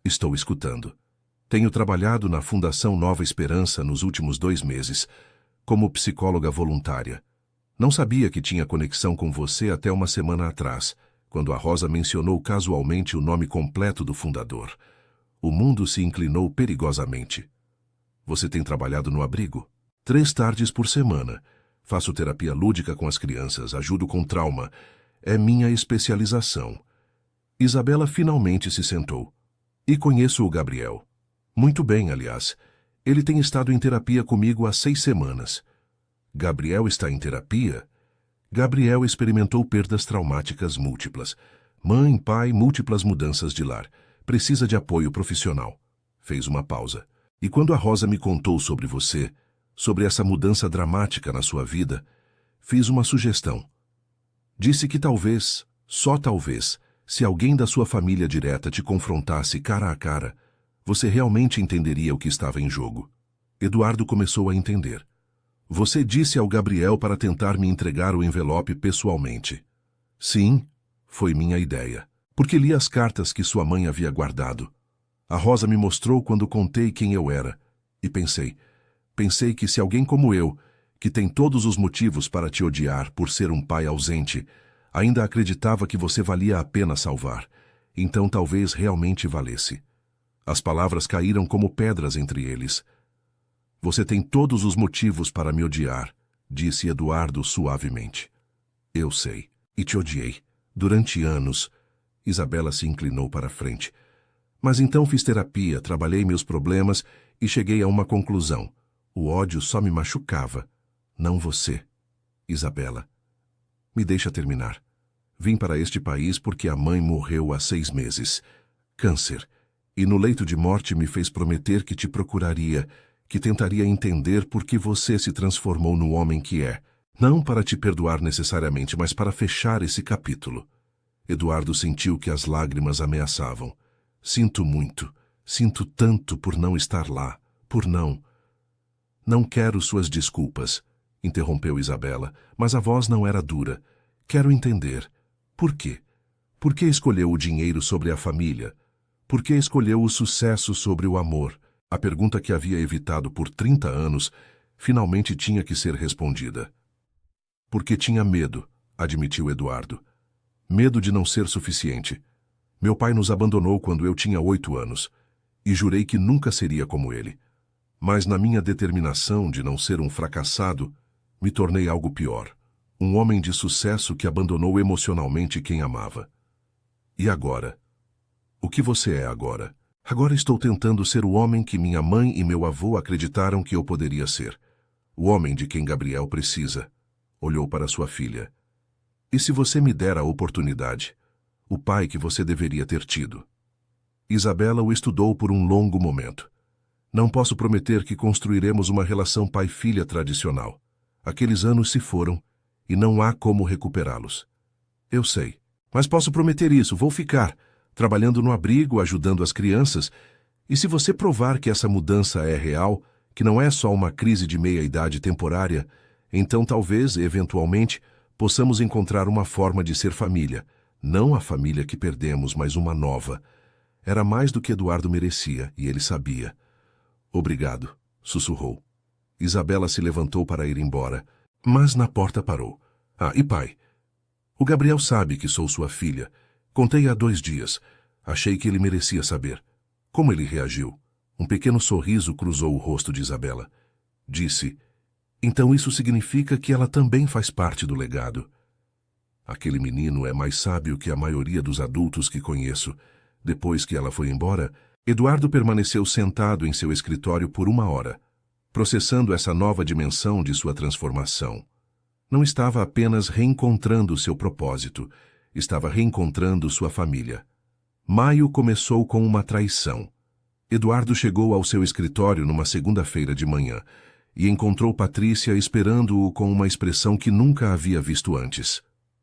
Estou escutando. Tenho trabalhado na Fundação Nova Esperança nos últimos 2 meses, como psicóloga voluntária. Não sabia que tinha conexão com você até uma semana atrás, quando a Rosa mencionou casualmente o nome completo do fundador. O mundo se inclinou perigosamente. Você tem trabalhado no abrigo? 3 tardes por semana. Faço terapia lúdica com as crianças, ajudo com trauma. É minha especialização. Isabela finalmente se sentou. E conheço o Gabriel. Muito bem, aliás. Ele tem estado em terapia comigo há 6 semanas. Gabriel está em terapia? Gabriel experimentou perdas traumáticas múltiplas. Mãe, pai, múltiplas mudanças de lar. Precisa de apoio profissional. Fez uma pausa. E quando a Rosa me contou sobre você, sobre essa mudança dramática na sua vida, fiz uma sugestão. Disse que talvez, só talvez, se alguém da sua família direta te confrontasse cara a cara, você realmente entenderia o que estava em jogo. Eduardo começou a entender. Você disse ao Gabriel para tentar me entregar o envelope pessoalmente. Sim, foi minha ideia. Porque li as cartas que sua mãe havia guardado. A Rosa me mostrou quando contei quem eu era. E pensei que se alguém como eu, que tem todos os motivos para te odiar por ser um pai ausente, ainda acreditava que você valia a pena salvar, então talvez realmente valesse. As palavras caíram como pedras entre eles. Você tem todos os motivos para me odiar, disse Eduardo suavemente. Eu sei, e te odiei. Durante anos. Isabela se inclinou para a frente. Mas então fiz terapia, trabalhei meus problemas e cheguei a uma conclusão. O ódio só me machucava, não você. Isabela, me deixa terminar. Vim para este país porque a mãe morreu há 6 meses. Câncer. E no leito de morte me fez prometer que te procuraria, que tentaria entender por que você se transformou no homem que é. Não para te perdoar necessariamente, mas para fechar esse capítulo. Eduardo sentiu que as lágrimas ameaçavam. Sinto muito, sinto tanto por não estar lá, por não... Não quero suas desculpas, interrompeu Isabela, mas a voz não era dura. Quero entender. Por quê? Por que escolheu o dinheiro sobre a família? Por que escolheu o sucesso sobre o amor? A pergunta que havia evitado por 30 anos finalmente tinha que ser respondida. Porque tinha medo, admitiu Eduardo. Medo de não ser suficiente. Meu pai nos abandonou quando eu tinha 8 anos, e jurei que nunca seria como ele. Mas na minha determinação de não ser um fracassado, me tornei algo pior. Um homem de sucesso que abandonou emocionalmente quem amava. E agora? O que você é agora? Agora estou tentando ser o homem que minha mãe e meu avô acreditaram que eu poderia ser. O homem de quem Gabriel precisa. Olhou para sua filha. E se você me der a oportunidade? O pai que você deveria ter tido. Isabela o estudou por um longo momento. Não posso prometer que construiremos uma relação pai-filha tradicional. Aqueles anos se foram, e não há como recuperá-los. Eu sei. Mas posso prometer isso, vou ficar, trabalhando no abrigo, ajudando as crianças. E se você provar que essa mudança é real, que não é só uma crise de meia-idade temporária, então talvez, eventualmente, possamos encontrar uma forma de ser família. Não a família que perdemos, mas uma nova. Era mais do que Eduardo merecia, e ele sabia. Obrigado, sussurrou. Isabela se levantou para ir embora, mas na porta parou. E pai? O Gabriel sabe que sou sua filha. Contei há 2 dias. Achei que ele merecia saber. Como ele reagiu? Um pequeno sorriso cruzou o rosto de Isabela. Disse, então isso significa que ela também faz parte do legado. Aquele menino é mais sábio que a maioria dos adultos que conheço. Depois que ela foi embora, Eduardo permaneceu sentado em seu escritório por 1 hora, processando essa nova dimensão de sua transformação. Não estava apenas reencontrando seu propósito, estava reencontrando sua família. Maio começou com uma traição. Eduardo chegou ao seu escritório numa segunda-feira de manhã e encontrou Patrícia esperando-o com uma expressão que nunca havia visto antes.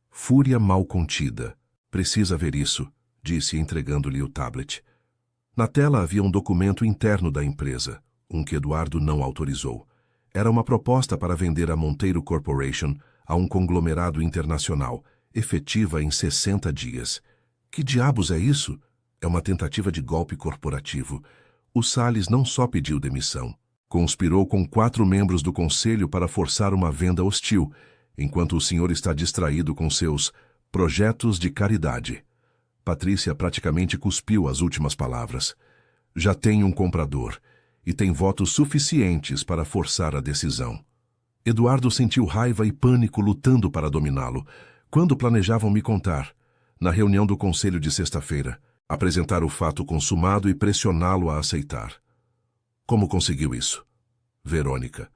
Fúria mal contida. Precisa ver isso, disse entregando-lhe o tablet. Na tela havia um documento interno da empresa, um que Eduardo não autorizou. Era uma proposta para vender a Monteiro Corporation a um conglomerado internacional, efetiva em 60 dias. Que diabos é isso? É uma tentativa de golpe corporativo. O Salles não só pediu demissão, conspirou com 4 membros do conselho para forçar uma venda hostil, enquanto o senhor está distraído com seus projetos de caridade. Patrícia praticamente cuspiu as últimas palavras. Já tem um comprador e tem votos suficientes para forçar a decisão. Eduardo sentiu raiva e pânico lutando para dominá-lo. Quando planejavam me contar? Na reunião do conselho de sexta-feira, apresentar o fato consumado e pressioná-lo a aceitar. Como conseguiu isso? Verônica.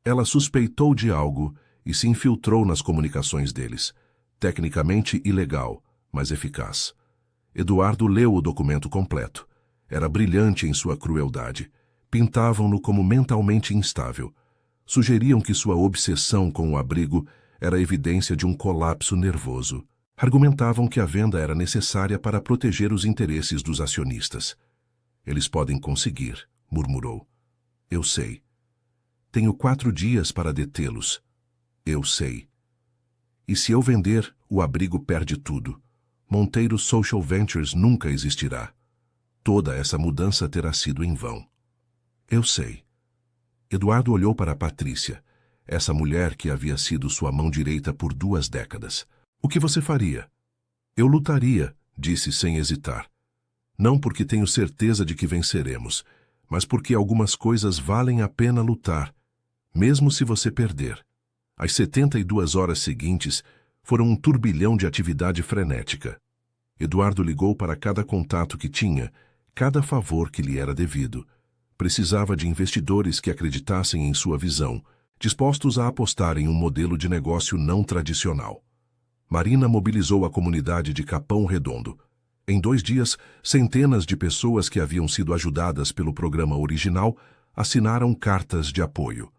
Ela suspeitou de algo e se infiltrou nas comunicações deles. Tecnicamente ilegal, mas eficaz. Eduardo leu o documento completo. Era brilhante em sua crueldade. Pintavam-no como mentalmente instável. Sugeriam que sua obsessão com o abrigo era evidência de um colapso nervoso. Argumentavam que a venda era necessária para proteger os interesses dos acionistas. Eles podem conseguir, murmurou. Eu sei. Tenho 4 dias para detê-los. Eu sei. E se eu vender, o abrigo perde tudo. Monteiro Social Ventures nunca existirá. Toda essa mudança terá sido em vão. Eu sei. Eduardo olhou para Patrícia, essa mulher que havia sido sua mão direita por 2 décadas. O que você faria? Eu lutaria, disse sem hesitar. Não porque tenho certeza de que venceremos, mas porque algumas coisas valem a pena lutar, mesmo se você perder. As 72 horas seguintes foram um turbilhão de atividade frenética. Eduardo ligou para cada contato que tinha, cada favor que lhe era devido. Precisava de investidores que acreditassem em sua visão, dispostos a apostar em um modelo de negócio não tradicional. Marina mobilizou a comunidade de Capão Redondo. Em 2 dias, centenas de pessoas que haviam sido ajudadas pelo programa original assinaram cartas de apoio.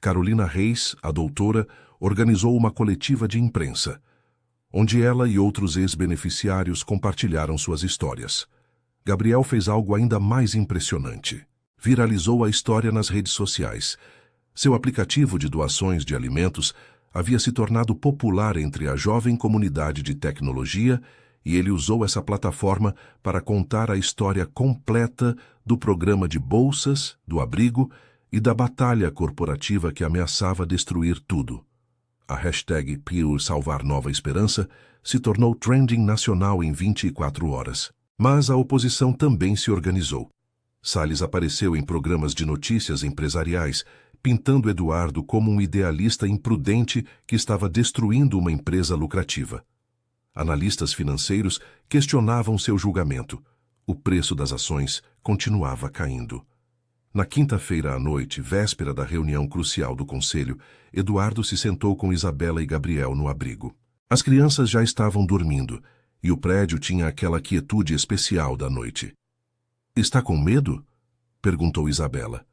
Carolina Reis, a doutora, organizou uma coletiva de imprensa, onde ela e outros ex-beneficiários compartilharam suas histórias. Gabriel fez algo ainda mais impressionante. Viralizou a história nas redes sociais. Seu aplicativo de doações de alimentos havia se tornado popular entre a jovem comunidade de tecnologia e ele usou essa plataforma para contar a história completa do programa de bolsas, do abrigo e da batalha corporativa que ameaçava destruir tudo. A hashtag Pure Salvar Nova Esperança se tornou trending nacional em 24 horas. Mas a oposição também se organizou. Salles apareceu em programas de notícias empresariais, pintando Eduardo como um idealista imprudente que estava destruindo uma empresa lucrativa. Analistas financeiros questionavam seu julgamento. O preço das ações continuava caindo. Na quinta-feira à noite, véspera da reunião crucial do conselho, Eduardo se sentou com Isabela e Gabriel no abrigo. As crianças já estavam dormindo, e o prédio tinha aquela quietude especial da noite. Está com medo? Perguntou Isabela.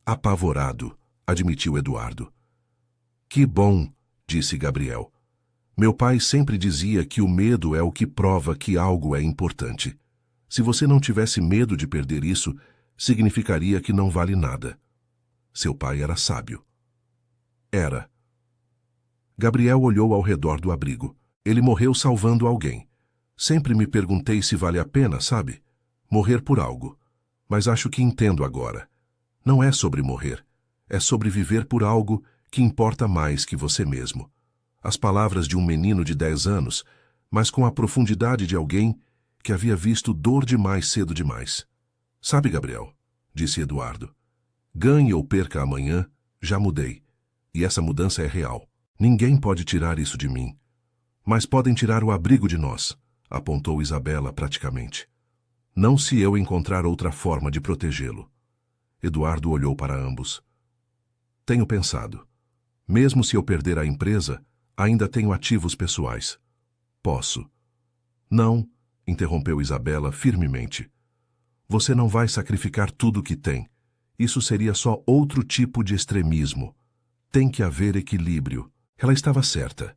Apavorado, admitiu Eduardo. Que bom, disse Gabriel. Meu pai sempre dizia que o medo é o que prova que algo é importante. Se você não tivesse medo de perder isso, significaria que não vale nada. Seu pai era sábio. Era. Gabriel olhou ao redor do abrigo. Ele morreu salvando alguém. Sempre me perguntei se vale a pena, sabe? Morrer por algo. Mas acho que entendo agora. Não é sobre morrer. É sobre viver por algo que importa mais que você mesmo. As palavras de um menino de 10 anos, mas com a profundidade de alguém que havia visto dor demais cedo demais. Sabe, Gabriel, disse Eduardo, ganhe ou perca amanhã, já mudei. E essa mudança é real. Ninguém pode tirar isso de mim. Mas podem tirar o abrigo de nós, apontou Isabela praticamente. Não se eu encontrar outra forma de protegê-lo. Eduardo olhou para ambos. Tenho pensado. Mesmo se eu perder a empresa, ainda tenho ativos pessoais. Posso. Não, interrompeu Isabela firmemente. Você não vai sacrificar tudo o que tem. Isso seria só outro tipo de extremismo. Tem que haver equilíbrio. Ela estava certa.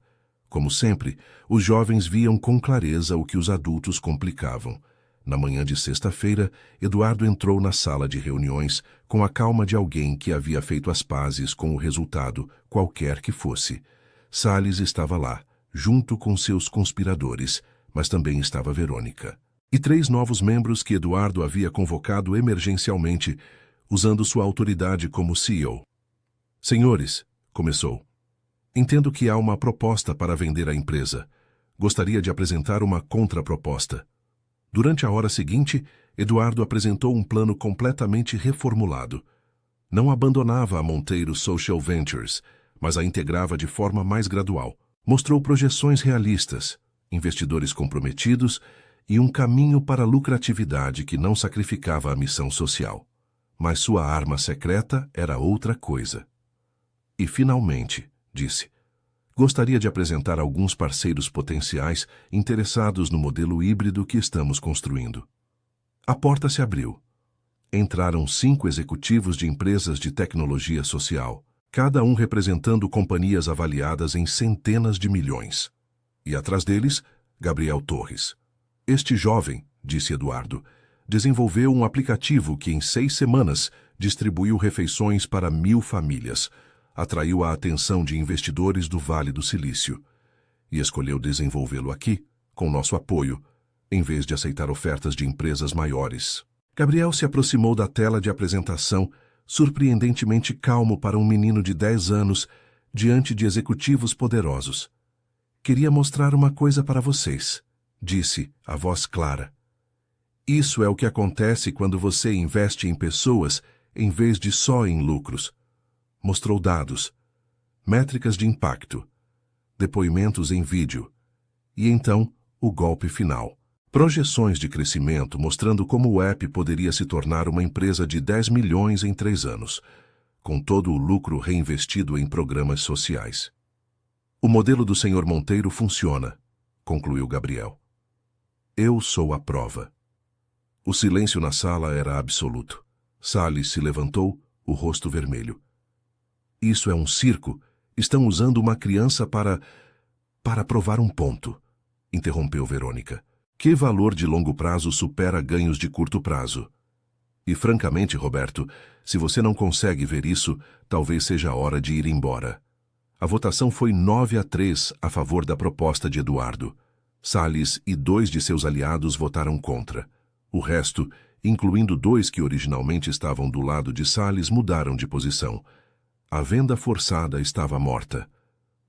Como sempre, os jovens viam com clareza o que os adultos complicavam. Na manhã de sexta-feira, Eduardo entrou na sala de reuniões com a calma de alguém que havia feito as pazes com o resultado, qualquer que fosse. Salles estava lá, junto com seus conspiradores, mas também estava Verônica. E 3 novos membros que Eduardo havia convocado emergencialmente, usando sua autoridade como CEO. Senhores, começou. Entendo que há uma proposta para vender a empresa. Gostaria de apresentar uma contraproposta. Durante a hora seguinte, Eduardo apresentou um plano completamente reformulado. Não abandonava a Monteiro Social Ventures, mas a integrava de forma mais gradual. Mostrou projeções realistas, investidores comprometidos e um caminho para a lucratividade que não sacrificava a missão social. Mas sua arma secreta era outra coisa. E finalmente, disse, gostaria de apresentar alguns parceiros potenciais interessados no modelo híbrido que estamos construindo. A porta se abriu. Entraram 5 executivos de empresas de tecnologia social, cada um representando companhias avaliadas em centenas de milhões. E atrás deles, Gabriel Torres. Este jovem, disse Eduardo, desenvolveu um aplicativo que em 6 semanas distribuiu refeições para 1.000 famílias, atraiu a atenção de investidores do Vale do Silício e escolheu desenvolvê-lo aqui, com nosso apoio, em vez de aceitar ofertas de empresas maiores. Gabriel se aproximou da tela de apresentação, surpreendentemente calmo para um menino de 10 anos, diante de executivos poderosos. Queria mostrar uma coisa para vocês, disse, a voz clara. Isso é o que acontece quando você investe em pessoas em vez de só em lucros. Mostrou dados, métricas de impacto, depoimentos em vídeo, e então o golpe final. Projeções de crescimento mostrando como o app poderia se tornar uma empresa de 10 milhões em 3 anos, com todo o lucro reinvestido em programas sociais. O modelo do Sr. Monteiro funciona, concluiu Gabriel. Eu sou a prova. O silêncio na sala era absoluto. Salles se levantou, o rosto vermelho. Isso é um circo. Estão usando uma criança para provar um ponto, interrompeu Verônica. Que valor de longo prazo supera ganhos de curto prazo? E francamente, Roberto, se você não consegue ver isso, talvez seja a hora de ir embora. A votação foi 9-3 a favor da proposta de Eduardo. Salles e 2 de seus aliados votaram contra. O resto, incluindo 2 que originalmente estavam do lado de Salles, mudaram de posição. A venda forçada estava morta.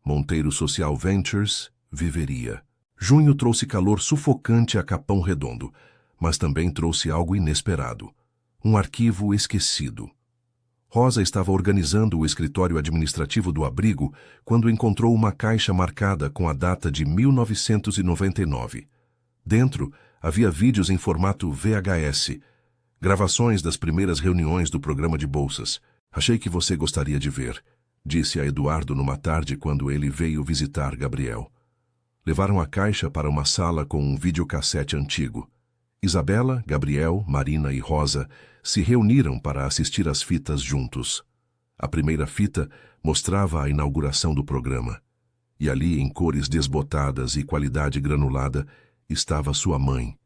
Monteiro Social Ventures viveria. Junho trouxe calor sufocante a Capão Redondo, mas também trouxe algo inesperado. Um arquivo esquecido. Rosa estava organizando o escritório administrativo do abrigo quando encontrou uma caixa marcada com a data de 1999. Dentro, havia vídeos em formato VHS, gravações das primeiras reuniões do programa de bolsas. Achei que você gostaria de ver, disse a Eduardo numa tarde quando ele veio visitar Gabriel. Levaram a caixa para uma sala com um videocassete antigo. Isabela, Gabriel, Marina e Rosa se reuniram para assistir às fitas juntos. A primeira fita mostrava a inauguração do programa. E ali, em cores desbotadas e qualidade granulada, estava sua mãe.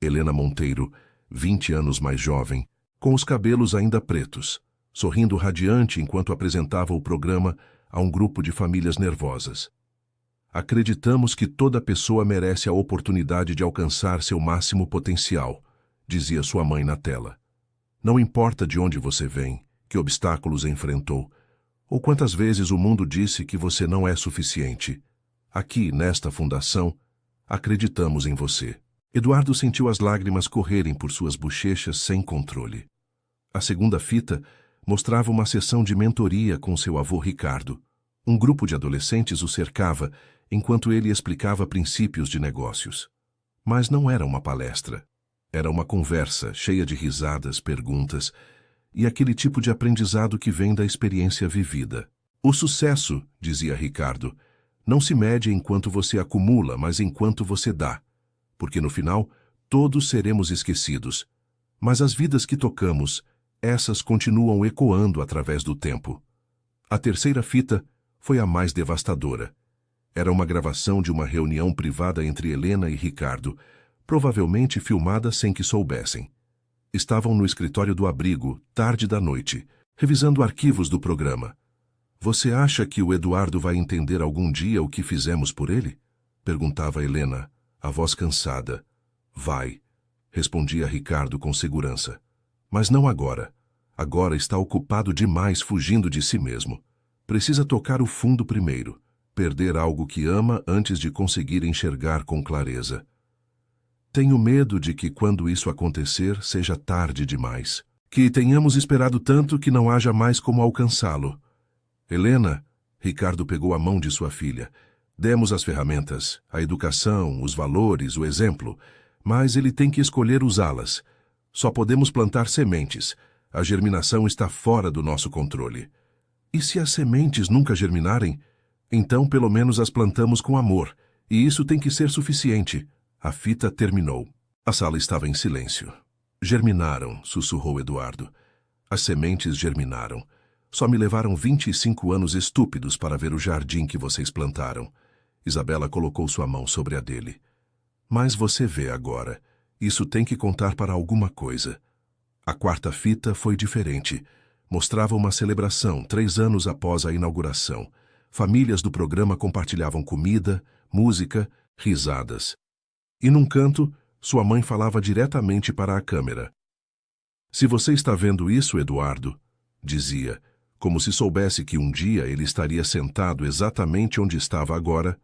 Helena Monteiro, 20 anos mais jovem, com os cabelos ainda pretos, sorrindo radiante enquanto apresentava o programa a um grupo de famílias nervosas. Acreditamos que toda pessoa merece a oportunidade de alcançar seu máximo potencial, dizia sua mãe na tela. Não importa de onde você vem, que obstáculos enfrentou, ou quantas vezes o mundo disse que você não é suficiente. Aqui, nesta fundação, acreditamos em você. Eduardo sentiu as lágrimas correrem por suas bochechas sem controle. A segunda fita mostrava uma sessão de mentoria com seu avô Ricardo. Um grupo de adolescentes o cercava enquanto ele explicava princípios de negócios. Mas não era uma palestra. Era uma conversa cheia de risadas, perguntas e aquele tipo de aprendizado que vem da experiência vivida. O sucesso, dizia Ricardo, não se mede enquanto você acumula, mas enquanto você dá. Porque no final, todos seremos esquecidos. Mas as vidas que tocamos, essas continuam ecoando através do tempo. A terceira fita foi a mais devastadora. Era uma gravação de uma reunião privada entre Helena e Ricardo, provavelmente filmada sem que soubessem. Estavam no escritório do abrigo, tarde da noite, revisando arquivos do programa. Você acha que o Eduardo vai entender algum dia o que fizemos por ele? Perguntava Helena, a voz cansada. Vai, respondia Ricardo com segurança. Mas não agora. Agora está ocupado demais fugindo de si mesmo. Precisa tocar o fundo primeiro. Perder algo que ama antes de conseguir enxergar com clareza. Tenho medo de que quando isso acontecer seja tarde demais. Que tenhamos esperado tanto que não haja mais como alcançá-lo. Helena, Ricardo pegou a mão de sua filha. Demos as ferramentas, a educação, os valores, o exemplo, mas ele tem que escolher usá-las. Só podemos plantar sementes. A germinação está fora do nosso controle. E se as sementes nunca germinarem? Então pelo menos as plantamos com amor, e isso tem que ser suficiente. A fita terminou. A sala estava em silêncio. Germinaram, sussurrou Eduardo. As sementes germinaram. Só me levaram 25 anos estúpidos para ver o jardim que vocês plantaram. Isabela colocou sua mão sobre a dele. Mas você vê agora. Isso tem que contar para alguma coisa. A quarta fita foi diferente. Mostrava uma celebração 3 anos após a inauguração. Famílias do programa compartilhavam comida, música, risadas. E num canto, sua mãe falava diretamente para a câmera. Se você está vendo isso, Eduardo, dizia, como se soubesse que um dia ele estaria sentado exatamente onde estava agora,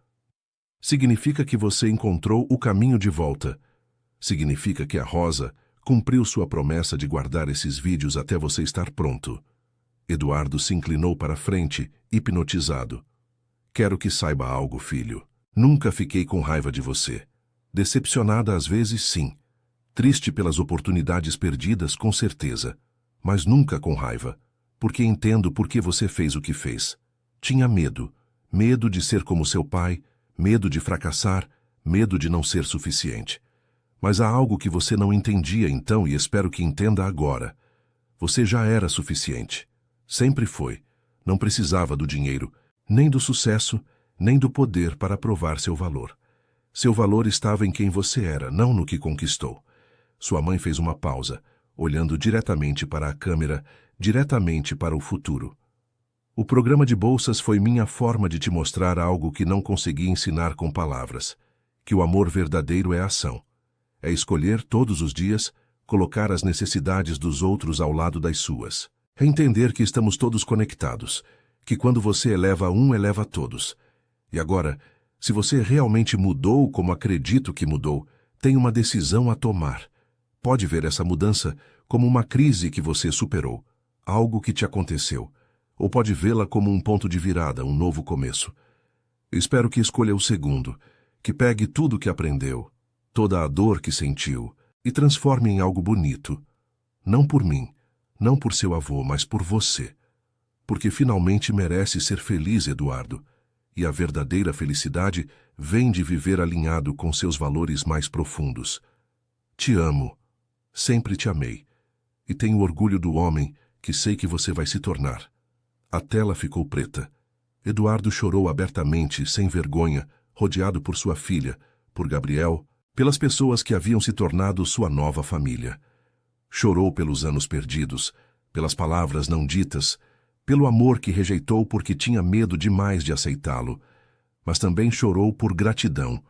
significa que você encontrou o caminho de volta. Significa que a Rosa cumpriu sua promessa de guardar esses vídeos até você estar pronto. Eduardo se inclinou para frente, hipnotizado. Quero que saiba algo, filho. Nunca fiquei com raiva de você. Decepcionada às vezes, sim. Triste pelas oportunidades perdidas, com certeza. Mas nunca com raiva. Porque entendo por que você fez o que fez. Tinha medo. Medo de ser como seu pai, medo de fracassar, medo de não ser suficiente. Mas há algo que você não entendia então e espero que entenda agora. Você já era suficiente. Sempre foi. Não precisava do dinheiro, nem do sucesso, nem do poder para provar seu valor. Seu valor estava em quem você era, não no que conquistou. Sua mãe fez uma pausa, olhando diretamente para a câmera, diretamente para o futuro. O programa de bolsas foi minha forma de te mostrar algo que não consegui ensinar com palavras, que o amor verdadeiro é ação. É escolher todos os dias, colocar as necessidades dos outros ao lado das suas. É entender que estamos todos conectados, que quando você eleva um, eleva todos. E agora, se você realmente mudou como acredito que mudou, tem uma decisão a tomar. Pode ver essa mudança como uma crise que você superou, algo que te aconteceu, ou pode vê-la como um ponto de virada, um novo começo. Espero que escolha o segundo, que pegue tudo o que aprendeu, toda a dor que sentiu, e transforme em algo bonito. Não por mim, não por seu avô, mas por você. Porque finalmente merece ser feliz, Eduardo. E a verdadeira felicidade vem de viver alinhado com seus valores mais profundos. Te amo. Sempre te amei. E tenho orgulho do homem que sei que você vai se tornar. A tela ficou preta. Eduardo chorou abertamente, sem vergonha, rodeado por sua filha, por Gabriel, pelas pessoas que haviam se tornado sua nova família. Chorou pelos anos perdidos, pelas palavras não ditas, pelo amor que rejeitou porque tinha medo demais de aceitá-lo, mas também chorou por gratidão,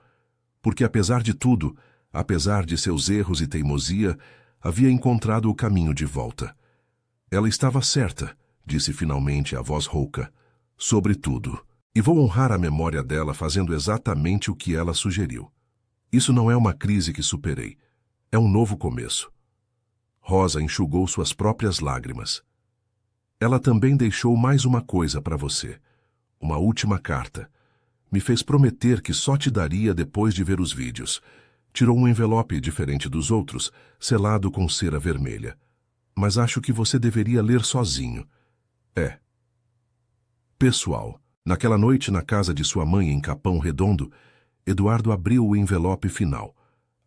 porque apesar de tudo, apesar de seus erros e teimosia, havia encontrado o caminho de volta. Ela estava certa, disse finalmente a voz rouca, sobre tudo, e vou honrar a memória dela fazendo exatamente o que ela sugeriu. Isso não é uma crise que superei, é um novo começo. Rosa enxugou suas próprias lágrimas. Ela também deixou mais uma coisa para você, uma última carta. Me fez prometer que só te daria depois de ver os vídeos. Tirou um envelope diferente dos outros, selado com cera vermelha. Mas acho que você deveria ler sozinho. É. Pessoal, naquela noite na casa de sua mãe em Capão Redondo, Eduardo abriu o envelope final.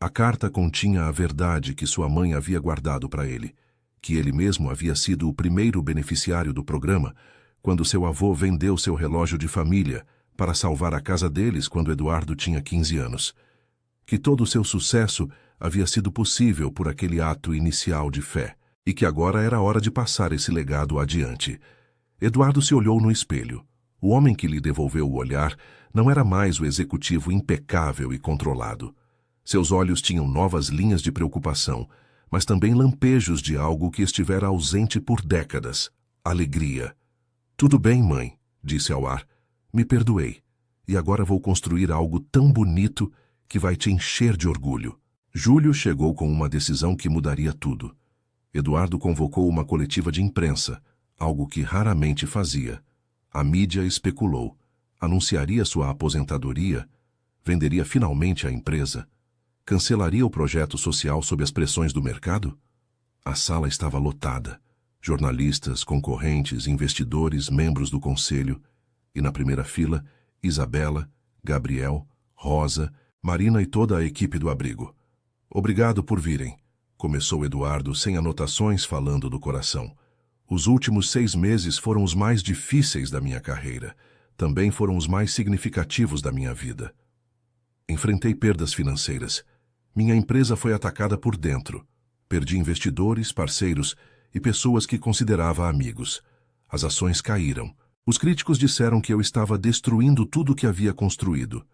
A carta continha a verdade que sua mãe havia guardado para ele, que ele mesmo havia sido o primeiro beneficiário do programa quando seu avô vendeu seu relógio de família para salvar a casa deles quando Eduardo tinha 15 anos. Que todo o seu sucesso havia sido possível por aquele ato inicial de fé, e que agora era hora de passar esse legado adiante. Eduardo se olhou no espelho. O homem que lhe devolveu o olhar não era mais o executivo impecável e controlado. Seus olhos tinham novas linhas de preocupação, mas também lampejos de algo que estivera ausente por décadas. Alegria. Tudo bem, mãe, disse ao ar. Me perdoei. E agora vou construir algo tão bonito que vai te encher de orgulho. Júlio chegou com uma decisão que mudaria tudo. Eduardo convocou uma coletiva de imprensa, algo que raramente fazia. A mídia especulou. Anunciaria sua aposentadoria? Venderia finalmente a empresa? Cancelaria o projeto social sob as pressões do mercado? A sala estava lotada. Jornalistas, concorrentes, investidores, membros do conselho. E na primeira fila, Isabela, Gabriel, Rosa, Marina e toda a equipe do abrigo. Obrigado por virem, começou Eduardo sem anotações falando do coração. Os últimos 6 meses foram os mais difíceis da minha carreira. Também foram os mais significativos da minha vida. Enfrentei perdas financeiras. Minha empresa foi atacada por dentro. Perdi investidores, parceiros e pessoas que considerava amigos. As ações caíram. Os críticos disseram que eu estava destruindo tudo o que havia construído.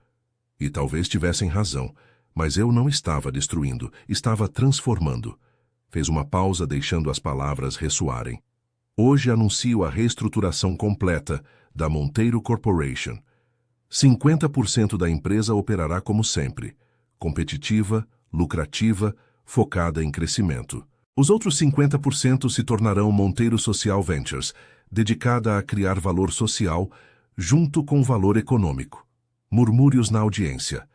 E talvez tivessem razão, mas eu não estava destruindo, estava transformando. Fez uma pausa deixando as palavras ressoarem. Hoje anuncio a reestruturação completa da Monteiro Corporation. 50% da empresa operará como sempre, competitiva, lucrativa, focada em crescimento. Os outros 50% se tornarão Monteiro Social Ventures, dedicada a criar valor social junto com valor econômico. Murmúrios na audiência.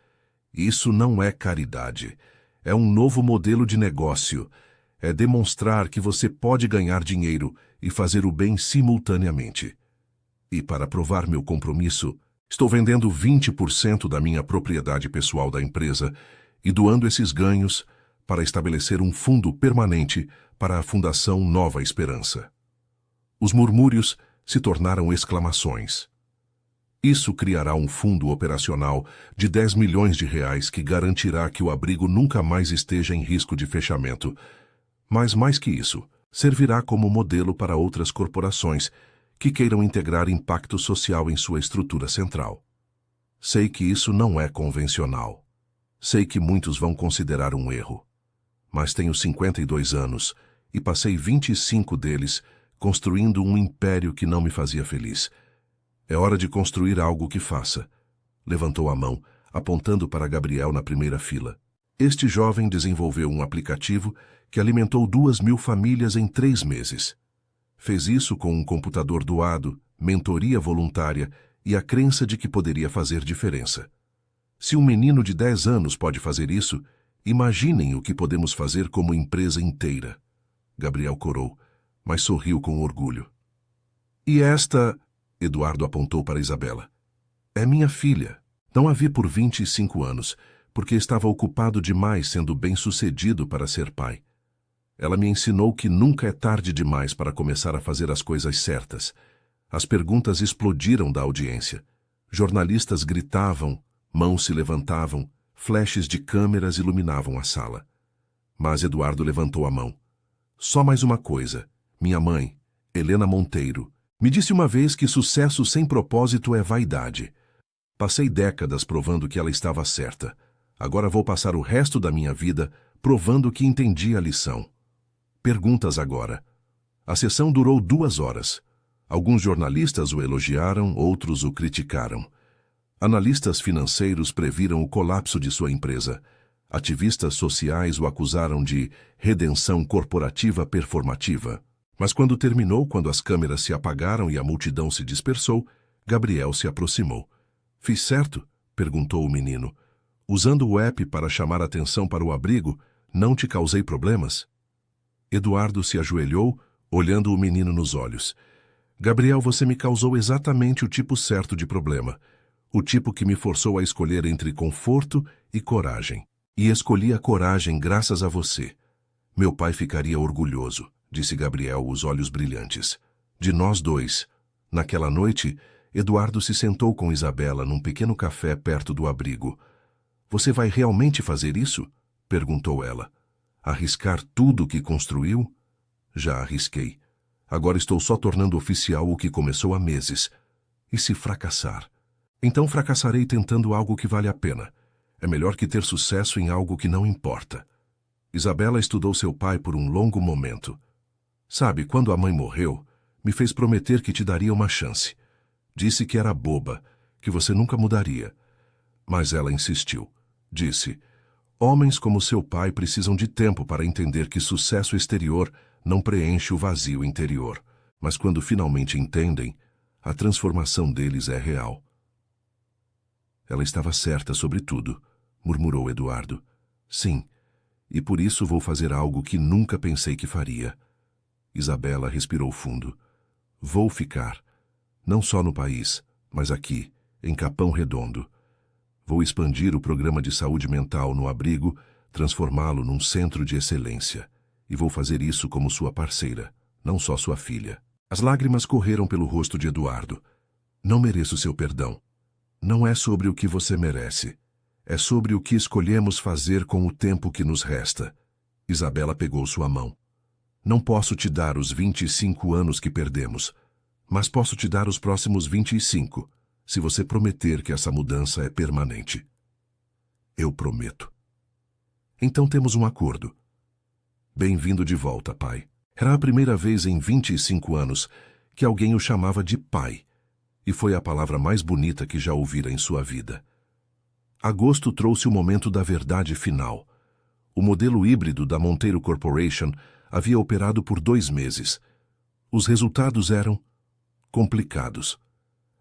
Isso não é caridade. É um novo modelo de negócio. É demonstrar que você pode ganhar dinheiro e fazer o bem simultaneamente. E para provar meu compromisso, estou vendendo 20% da minha propriedade pessoal da empresa e doando esses ganhos para estabelecer um fundo permanente para a Fundação Nova Esperança. Os murmúrios se tornaram exclamações. Isso criará um fundo operacional de 10 milhões de reais que garantirá que o abrigo nunca mais esteja em risco de fechamento. Mas mais que isso, servirá como modelo para outras corporações que queiram integrar impacto social em sua estrutura central. Sei que isso não é convencional. Sei que muitos vão considerar um erro. Mas tenho 52 anos e passei 25 deles construindo um império que não me fazia feliz. É hora de construir algo que faça. Levantou a mão, apontando para Gabriel na primeira fila. Este jovem desenvolveu um aplicativo que alimentou 2.000 famílias em 3 meses. Fez isso com um computador doado, mentoria voluntária e a crença de que poderia fazer diferença. Se um menino de 10 anos pode fazer isso, imaginem o que podemos fazer como empresa inteira. Gabriel corou, mas sorriu com orgulho. E esta... Eduardo apontou para Isabela. É minha filha. Não a vi por 25 anos, porque estava ocupado demais sendo bem-sucedido para ser pai. Ela me ensinou que nunca é tarde demais para começar a fazer as coisas certas. As perguntas explodiram da audiência. Jornalistas gritavam, mãos se levantavam, Flashes de câmeras iluminavam a sala. Mas Eduardo levantou a mão. Só mais uma coisa. Minha mãe, Helena Monteiro, me disse uma vez que sucesso sem propósito é vaidade. Passei décadas provando que ela estava certa. Agora vou passar o resto da minha vida provando que entendi a lição. Perguntas agora. A sessão durou 2 horas. Alguns jornalistas o elogiaram, outros o criticaram. Analistas financeiros previram o colapso de sua empresa. Ativistas sociais o acusaram de redenção corporativa performativa. Mas quando terminou, quando as câmeras se apagaram e a multidão se dispersou, Gabriel se aproximou. Fiz certo? Perguntou o menino. Usando o app para chamar atenção para o abrigo, não te causei problemas? Eduardo se ajoelhou, olhando o menino nos olhos. Gabriel, você me causou exatamente o tipo certo de problema. O tipo que me forçou a escolher entre conforto e coragem. E escolhi a coragem graças a você. Meu pai ficaria orgulhoso, disse Gabriel, os olhos brilhantes. De nós dois. Naquela noite, Eduardo se sentou com Isabela num pequeno café perto do abrigo. Você vai realmente fazer isso? Perguntou ela. Arriscar tudo o que construiu? Já arrisquei. Agora estou só tornando oficial o que começou há meses. E se fracassar? Então fracassarei tentando algo que vale a pena. É melhor que ter sucesso em algo que não importa. Isabela estudou seu pai por um longo momento. Sabe, quando a mãe morreu, me fez prometer que te daria uma chance. Disse que era boba, que você nunca mudaria. Mas ela insistiu. Disse, homens como seu pai precisam de tempo para entender que sucesso exterior não preenche o vazio interior. Mas quando finalmente entendem, a transformação deles é real. Ela estava certa sobre tudo, murmurou Eduardo. Sim, e por isso vou fazer algo que nunca pensei que faria. Isabela respirou fundo. Vou ficar, não só no país, mas aqui, em Capão Redondo. Vou expandir o programa de saúde mental no abrigo, transformá-lo num centro de excelência. E vou fazer isso como sua parceira, não só sua filha. As lágrimas correram pelo rosto de Eduardo. Não mereço seu perdão. Não é sobre o que você merece. É sobre o que escolhemos fazer com o tempo que nos resta. Isabela pegou sua mão. Não posso te dar os 25 anos que perdemos, mas posso te dar os próximos 25, se você prometer que essa mudança é permanente. Eu prometo. Então temos um acordo. Bem-vindo de volta, pai. Era a primeira vez em 25 anos que alguém o chamava de pai, e foi a palavra mais bonita que já ouvira em sua vida. Agosto trouxe o momento da verdade final. O modelo híbrido da Monteiro Corporation havia operado por 2 meses. Os resultados eram complicados.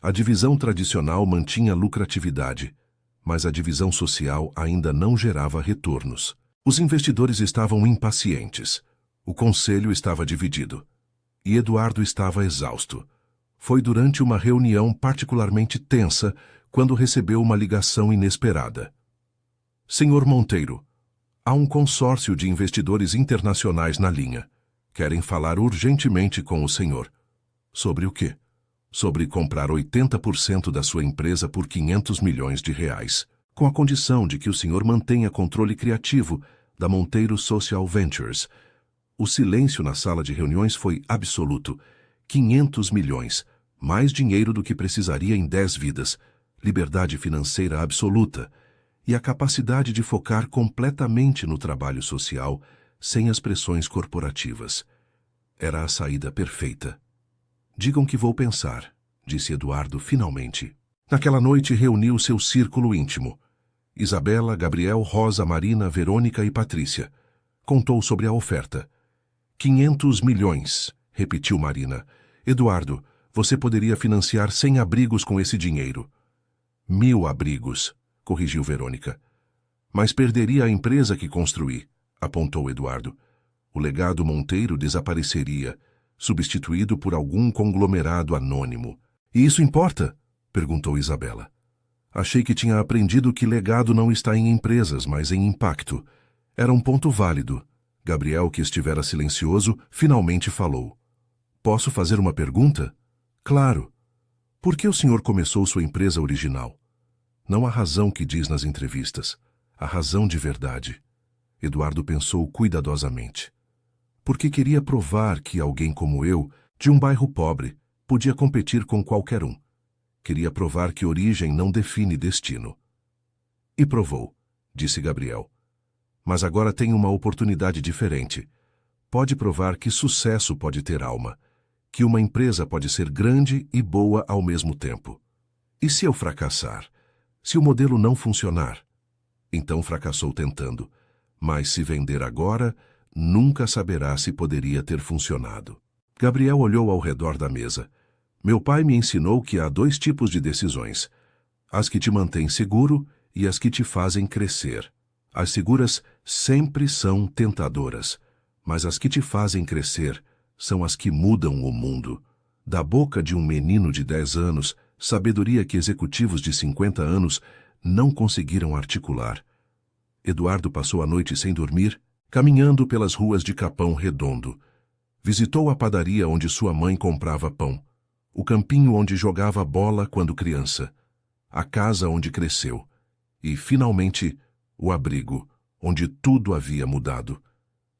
A divisão tradicional mantinha lucratividade, mas a divisão social ainda não gerava retornos. Os investidores estavam impacientes. O conselho estava dividido. E Eduardo estava exausto. Foi durante uma reunião particularmente tensa quando recebeu uma ligação inesperada. Senhor Monteiro, há um consórcio de investidores internacionais na linha. Querem falar urgentemente com o senhor. Sobre o quê? Sobre comprar 80% da sua empresa por 500 milhões de reais, com a condição de que o senhor mantenha controle criativo da Monteiro Social Ventures. O silêncio na sala de reuniões foi absoluto. 500 milhões, mais dinheiro do que precisaria em 10 vidas, liberdade financeira absoluta e a capacidade de focar completamente no trabalho social, sem as pressões corporativas. Era a saída perfeita. Digam que vou pensar, disse Eduardo finalmente. Naquela noite reuniu seu círculo íntimo. Isabela, Gabriel, Rosa, Marina, Verônica e Patrícia. Contou sobre a oferta. 500 milhões, repetiu Marina. Eduardo, você poderia financiar 100 abrigos com esse dinheiro. 1000 abrigos, corrigiu Verônica. Mas perderia a empresa que construí, apontou Eduardo. O legado Monteiro desapareceria, substituído por algum conglomerado anônimo. E isso importa? Perguntou Isabela. Achei que tinha aprendido que legado não está em empresas, mas em impacto. Era um ponto válido. Gabriel, que estivera silencioso, finalmente falou. Posso fazer uma pergunta? Claro. Por que o senhor começou sua empresa original? Não há razão que diz nas entrevistas. a razão de verdade. Eduardo pensou cuidadosamente. Porque queria provar que alguém como eu, de um bairro pobre, podia competir com qualquer um. Queria provar que origem não define destino. E provou, disse Gabriel. Mas agora tem uma oportunidade diferente. Pode provar que sucesso pode ter alma, que uma empresa pode ser grande e boa ao mesmo tempo. E se eu fracassar? Se o modelo não funcionar? Então fracassou tentando, mas se vender agora, nunca saberá se poderia ter funcionado. Gabriel olhou ao redor da mesa. Meu pai me ensinou que há 2 tipos de decisões: as que te mantêm seguro e as que te fazem crescer. As seguras sempre são tentadoras, mas as que te fazem crescer são as que mudam o mundo. Da boca de um menino de 10 anos, sabedoria que executivos de 50 anos não conseguiram articular. Eduardo passou a noite sem dormir, caminhando pelas ruas de Capão Redondo. Visitou a padaria onde sua mãe comprava pão, o campinho onde jogava bola quando criança, a casa onde cresceu e, finalmente, o abrigo, onde tudo havia mudado.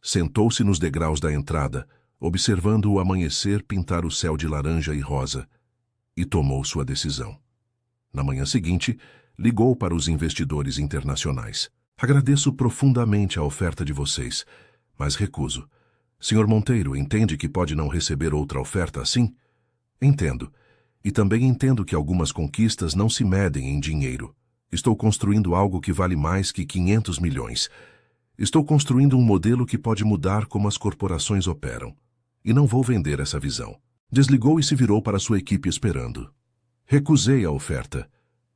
Sentou-se nos degraus da entrada, observando o amanhecer pintar o céu de laranja e rosa, e tomou sua decisão. Na manhã seguinte, ligou para os investidores internacionais. Agradeço profundamente a oferta de vocês, mas recuso. Sr. Monteiro, entende que pode não receber outra oferta assim? Entendo. E também entendo que algumas conquistas não se medem em dinheiro. Estou construindo algo que vale mais que 500 milhões. Estou construindo um modelo que pode mudar como as corporações operam. E não vou vender essa visão. Desligou e se virou para sua equipe esperando. Recusei a oferta.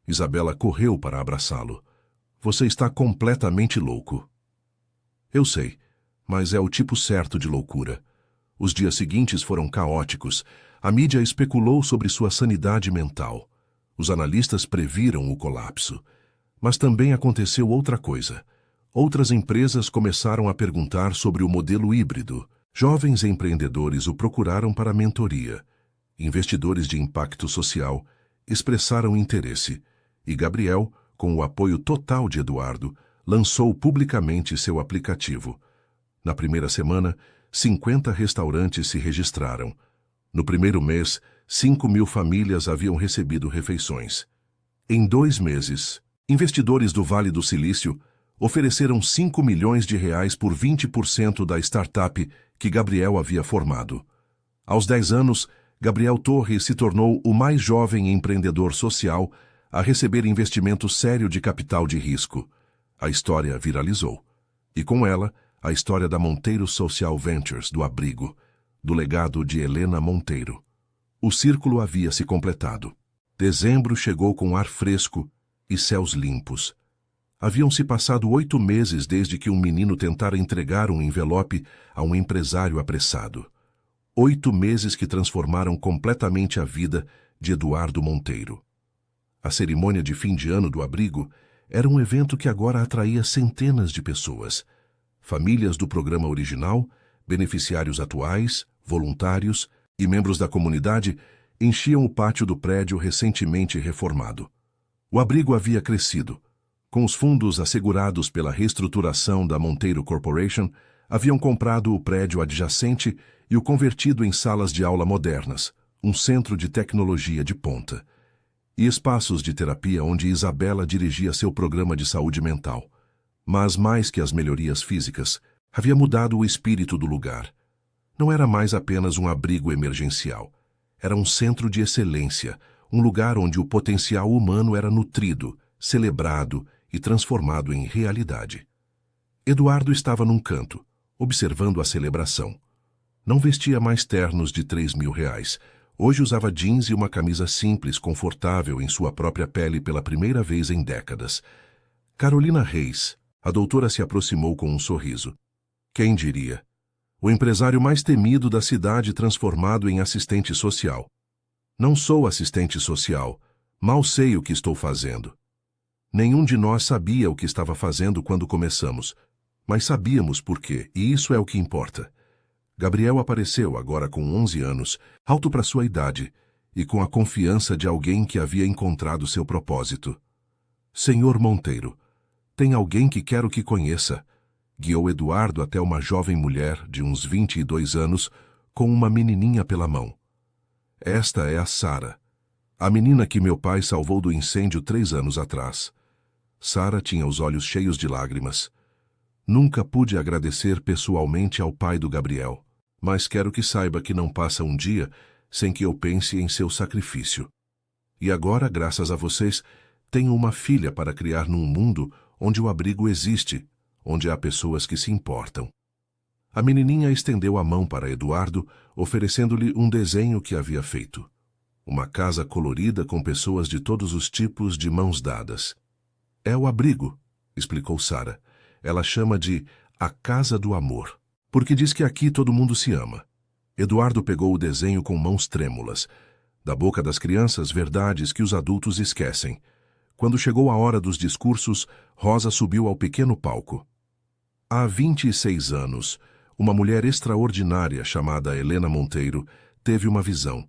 Isabela correu para abraçá-lo. Você está completamente louco. Eu sei, mas é o tipo certo de loucura. Os dias seguintes foram caóticos. A mídia especulou sobre sua sanidade mental. Os analistas previram o colapso. Mas também aconteceu outra coisa. Outras empresas começaram a perguntar sobre o modelo híbrido. Jovens empreendedores o procuraram para mentoria. Investidores de impacto social expressaram interesse. E Gabriel, com o apoio total de Eduardo, lançou publicamente seu aplicativo. Na primeira semana, 50 restaurantes se registraram. No primeiro mês, 5.000 famílias haviam recebido refeições. Em 2 meses, investidores do Vale do Silício ofereceram 5 milhões de reais por 20% da startup que Gabriel havia formado. Aos 10 anos, Gabriel Torres se tornou o mais jovem empreendedor social a receber investimento sério de capital de risco. A história viralizou. E com ela, a história da Monteiro Social Ventures, do abrigo, do legado de Helena Monteiro. O círculo havia se completado. Dezembro chegou com ar fresco e céus limpos. Haviam-se passado 8 meses desde que um menino tentara entregar um envelope a um empresário apressado. 8 meses que transformaram completamente a vida de Eduardo Monteiro. A cerimônia de fim de ano do abrigo era um evento que agora atraía centenas de pessoas. Famílias do programa original, beneficiários atuais, voluntários e membros da comunidade enchiam o pátio do prédio recentemente reformado. O abrigo havia crescido. Com os fundos assegurados pela reestruturação da Monteiro Corporation, haviam comprado o prédio adjacente e o convertido em salas de aula modernas, um centro de tecnologia de ponta, e espaços de terapia onde Isabela dirigia seu programa de saúde mental. Mas mais que as melhorias físicas, havia mudado o espírito do lugar. Não era mais apenas um abrigo emergencial. Era um centro de excelência, um lugar onde o potencial humano era nutrido, celebrado e transformado em realidade. Eduardo estava num canto, observando a celebração. Não vestia mais ternos de 3.000 reais. Hoje usava jeans e uma camisa simples, confortável em sua própria pele pela primeira vez em décadas. Carolina Reis, a doutora, se aproximou com um sorriso. Quem diria? O empresário mais temido da cidade transformado em assistente social. Não sou assistente social. Mal sei o que estou fazendo. Nenhum de nós sabia o que estava fazendo quando começamos, mas sabíamos por quê, e isso é o que importa. Gabriel apareceu, agora com 11 anos, alto para sua idade, e com a confiança de alguém que havia encontrado seu propósito. Senhor Monteiro, Tem alguém que quero que conheça. Guiou Eduardo até uma jovem mulher de uns 22 anos com uma menininha pela mão. Esta é a Sara, a menina que meu pai salvou do incêndio 3 anos atrás. Sara tinha os olhos cheios de lágrimas. Nunca pude agradecer pessoalmente ao pai do Gabriel, mas quero que saiba que não passa um dia sem que eu pense em seu sacrifício. E agora, graças a vocês, tenho uma filha para criar num mundo onde o abrigo existe, onde há pessoas que se importam. A menininha estendeu a mão para Eduardo, oferecendo-lhe um desenho que havia feito. Uma casa colorida com pessoas de todos os tipos de mãos dadas. É o abrigo, explicou Sara. Ela chama de a Casa do Amor, porque diz que aqui todo mundo se ama. Eduardo pegou o desenho com mãos trêmulas. Da boca das crianças, verdades que os adultos esquecem. Quando chegou a hora dos discursos, Rosa subiu ao pequeno palco. Há 26 anos, uma mulher extraordinária chamada Helena Monteiro teve uma visão.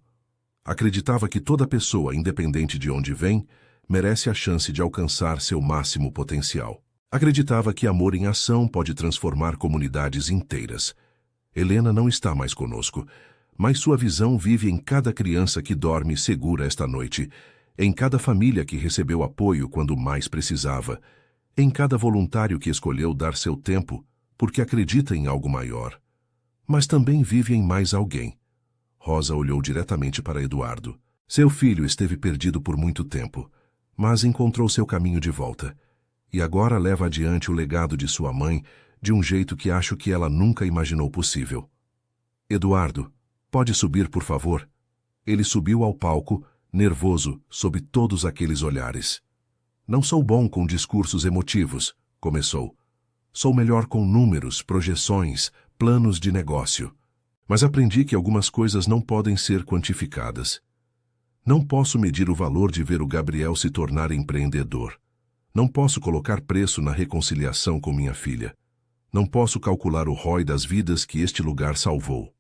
Acreditava que toda pessoa, independente de onde vem, merece a chance de alcançar seu máximo potencial. Acreditava que amor em ação pode transformar comunidades inteiras. Helena não está mais conosco, mas sua visão vive em cada criança que dorme segura esta noite, em cada família que recebeu apoio quando mais precisava, em cada voluntário que escolheu dar seu tempo porque acredita em algo maior. Mas também vive em mais alguém. Rosa olhou diretamente para Eduardo. Seu filho esteve perdido por muito tempo, mas encontrou seu caminho de volta. E agora leva adiante o legado de sua mãe de um jeito que acho que ela nunca imaginou possível. Eduardo, pode subir, por favor? Ele subiu ao palco, nervoso, sob todos aqueles olhares. Não sou bom com discursos emotivos, começou. Sou melhor com números, projeções, planos de negócio. Mas aprendi que algumas coisas não podem ser quantificadas. Não posso medir o valor de ver o Gabriel se tornar empreendedor. Não posso colocar preço na reconciliação com minha filha. Não posso calcular o ROI das vidas que este lugar salvou.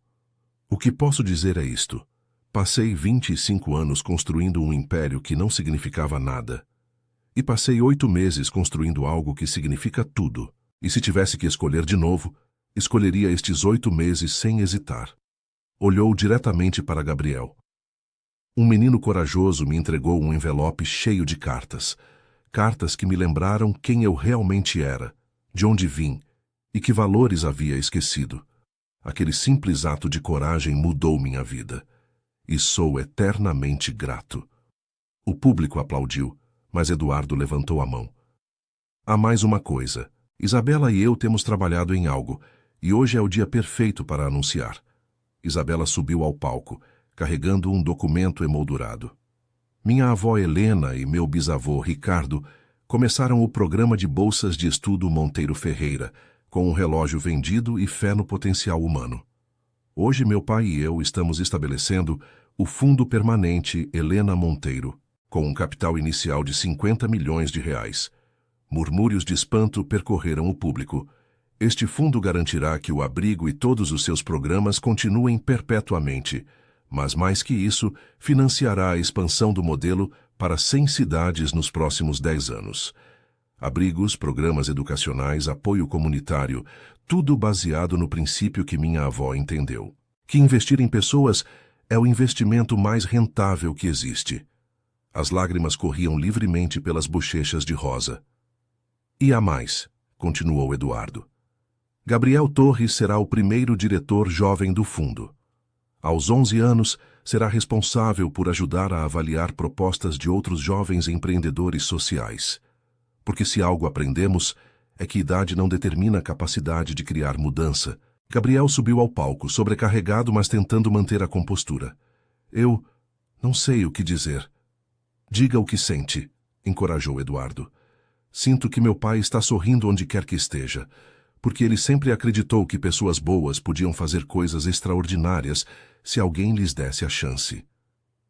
O que posso dizer é isto. Passei 25 anos construindo um império que não significava nada. E passei 8 meses construindo algo que significa tudo. E se tivesse que escolher de novo, escolheria estes 8 meses sem hesitar. Olhou diretamente para Gabriel. Um menino corajoso me entregou um envelope cheio de cartas. Cartas que me lembraram quem eu realmente era, de onde vim e que valores havia esquecido. Aquele simples ato de coragem mudou minha vida. E sou eternamente grato. O público aplaudiu, mas Eduardo levantou a mão. Há mais uma coisa. Isabela e eu temos trabalhado em algo, e hoje é o dia perfeito para anunciar. Isabela subiu ao palco, carregando um documento emoldurado. Minha avó Helena e meu bisavô Ricardo começaram o programa de bolsas de estudo Monteiro Ferreira, com um relógio vendido e fé no potencial humano. Hoje meu pai e eu estamos estabelecendo o Fundo Permanente Helena Monteiro, com um capital inicial de 50 milhões de reais. Murmúrios de espanto percorreram o público. Este fundo garantirá que o abrigo e todos os seus programas continuem perpetuamente, mas mais que isso, financiará a expansão do modelo para 100 cidades nos próximos 10 anos. Abrigos, programas educacionais, apoio comunitário, tudo baseado no princípio que minha avó entendeu. Que investir em pessoas é o investimento mais rentável que existe. As lágrimas corriam livremente pelas bochechas de Rosa. E há mais, continuou Eduardo. Gabriel Torres será o primeiro diretor jovem do fundo. Aos 11 anos, será responsável por ajudar a avaliar propostas de outros jovens empreendedores sociais. Porque se algo aprendemos, é que idade não determina a capacidade de criar mudança. Gabriel subiu ao palco, sobrecarregado, mas tentando manter a compostura. Eu não sei o que dizer. Diga o que sente, encorajou Eduardo. Sinto que meu pai está sorrindo onde quer que esteja, porque ele sempre acreditou que pessoas boas podiam fazer coisas extraordinárias se alguém lhes desse a chance.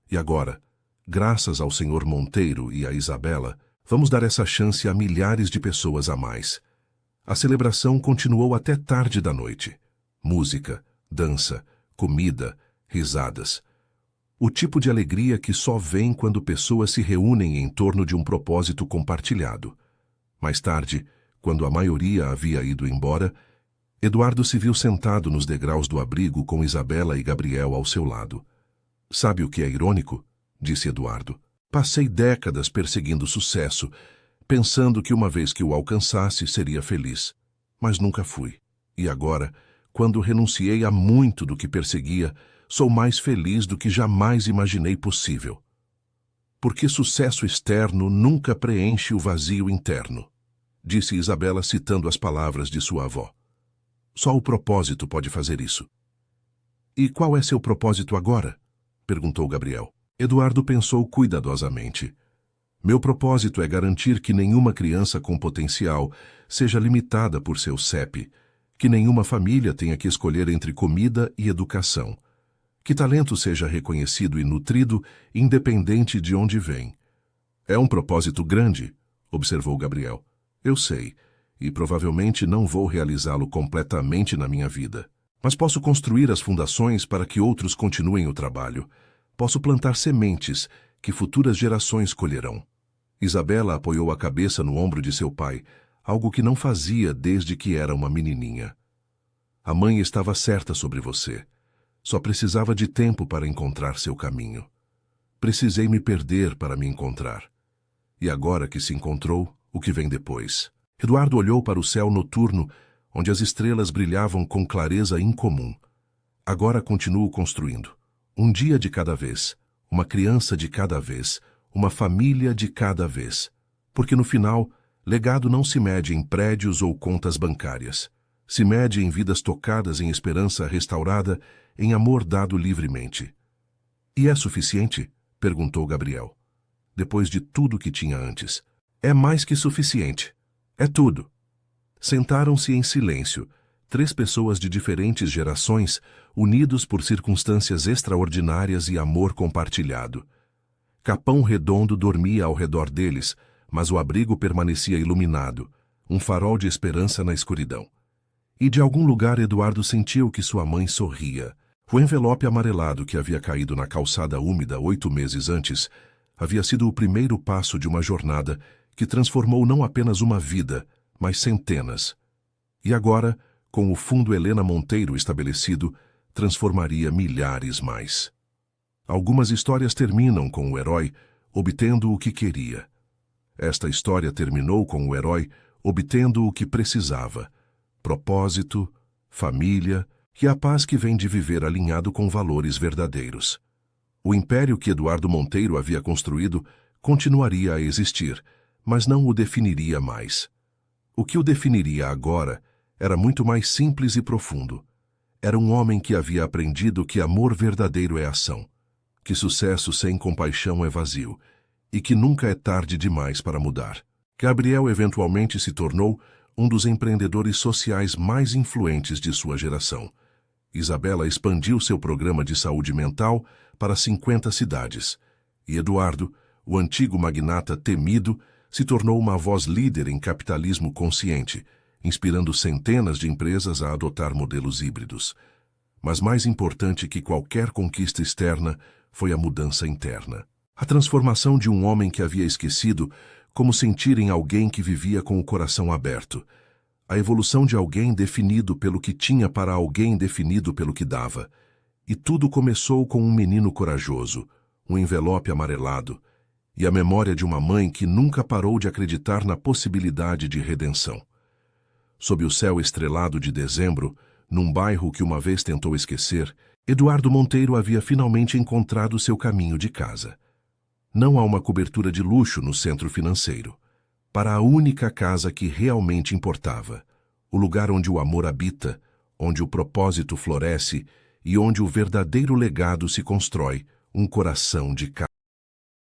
E agora, graças ao Sr. Monteiro e a Isabela, vamos dar essa chance a milhares de pessoas a mais. A celebração continuou até tarde da noite. Música, dança, comida, risadas. O tipo de alegria que só vem quando pessoas se reúnem em torno de um propósito compartilhado. Mais tarde, quando a maioria havia ido embora, Eduardo se viu sentado nos degraus do abrigo com Isabela e Gabriel ao seu lado. Sabe o que é irônico? Disse Eduardo. Passei décadas perseguindo sucesso, pensando que uma vez que o alcançasse seria feliz. Mas nunca fui. E agora, quando renunciei a muito do que perseguia, sou mais feliz do que jamais imaginei possível. Porque sucesso externo nunca preenche o vazio interno, disse Isabela citando as palavras de sua avó. Só o propósito pode fazer isso. E qual é seu propósito agora? Perguntou Gabriel. Eduardo pensou cuidadosamente. Meu propósito é garantir que nenhuma criança com potencial seja limitada por seu CEP, que nenhuma família tenha que escolher entre comida e educação, que talento seja reconhecido e nutrido, independente de onde vem. É um propósito grande, observou Gabriel. Eu sei, e provavelmente não vou realizá-lo completamente na minha vida. Mas posso construir as fundações para que outros continuem o trabalho. Posso plantar sementes que futuras gerações colherão. Isabela apoiou a cabeça no ombro de seu pai, algo que não fazia desde que era uma menininha. A mãe estava certa sobre você. Só precisava de tempo para encontrar seu caminho. Precisei me perder para me encontrar. E agora que se encontrou, o que vem depois? Eduardo olhou para o céu noturno, onde as estrelas brilhavam com clareza incomum. Agora continuo construindo. Um dia de cada vez, uma criança de cada vez, uma família de cada vez. Porque no final, legado não se mede em prédios ou contas bancárias. Se mede em vidas tocadas em esperança restaurada, em amor dado livremente. E é suficiente? Perguntou Gabriel. Depois de tudo que tinha antes. É mais que suficiente. É tudo. Sentaram-se em silêncio, 3 pessoas de diferentes gerações, unidos por circunstâncias extraordinárias e amor compartilhado. Capão Redondo dormia ao redor deles, mas o abrigo permanecia iluminado, um farol de esperança na escuridão. E de algum lugar Eduardo sentiu que sua mãe sorria. O envelope amarelado que havia caído na calçada úmida 8 meses antes havia sido o primeiro passo de uma jornada que transformou não apenas uma vida, mas centenas. E agora, com o Fundo Helena Monteiro estabelecido, transformaria milhares mais. Algumas histórias terminam com o herói obtendo o que queria. Esta história terminou com o herói obtendo o que precisava: propósito, família e a paz que vem de viver alinhado com valores verdadeiros. O império que Eduardo Monteiro havia construído continuaria a existir, mas não o definiria mais. O que o definiria agora era muito mais simples e profundo. Era um homem que havia aprendido que amor verdadeiro é ação, que sucesso sem compaixão é vazio e que nunca é tarde demais para mudar. Gabriel eventualmente se tornou um dos empreendedores sociais mais influentes de sua geração. Isabela expandiu seu programa de saúde mental para 50 cidades. E Eduardo, o antigo magnata temido, se tornou uma voz líder em capitalismo consciente, inspirando centenas de empresas a adotar modelos híbridos. Mas mais importante que qualquer conquista externa foi a mudança interna. A transformação de um homem que havia esquecido como sentir em alguém que vivia com o coração aberto. A evolução de alguém definido pelo que tinha para alguém definido pelo que dava. E tudo começou com um menino corajoso, um envelope amarelado, e a memória de uma mãe que nunca parou de acreditar na possibilidade de redenção. Sob o céu estrelado de dezembro, num bairro que uma vez tentou esquecer, Eduardo Monteiro havia finalmente encontrado seu caminho de casa. Não há uma cobertura de luxo no centro financeiro. Para a única casa que realmente importava, o lugar onde o amor habita, onde o propósito floresce e onde o verdadeiro legado se constrói, um coração de cada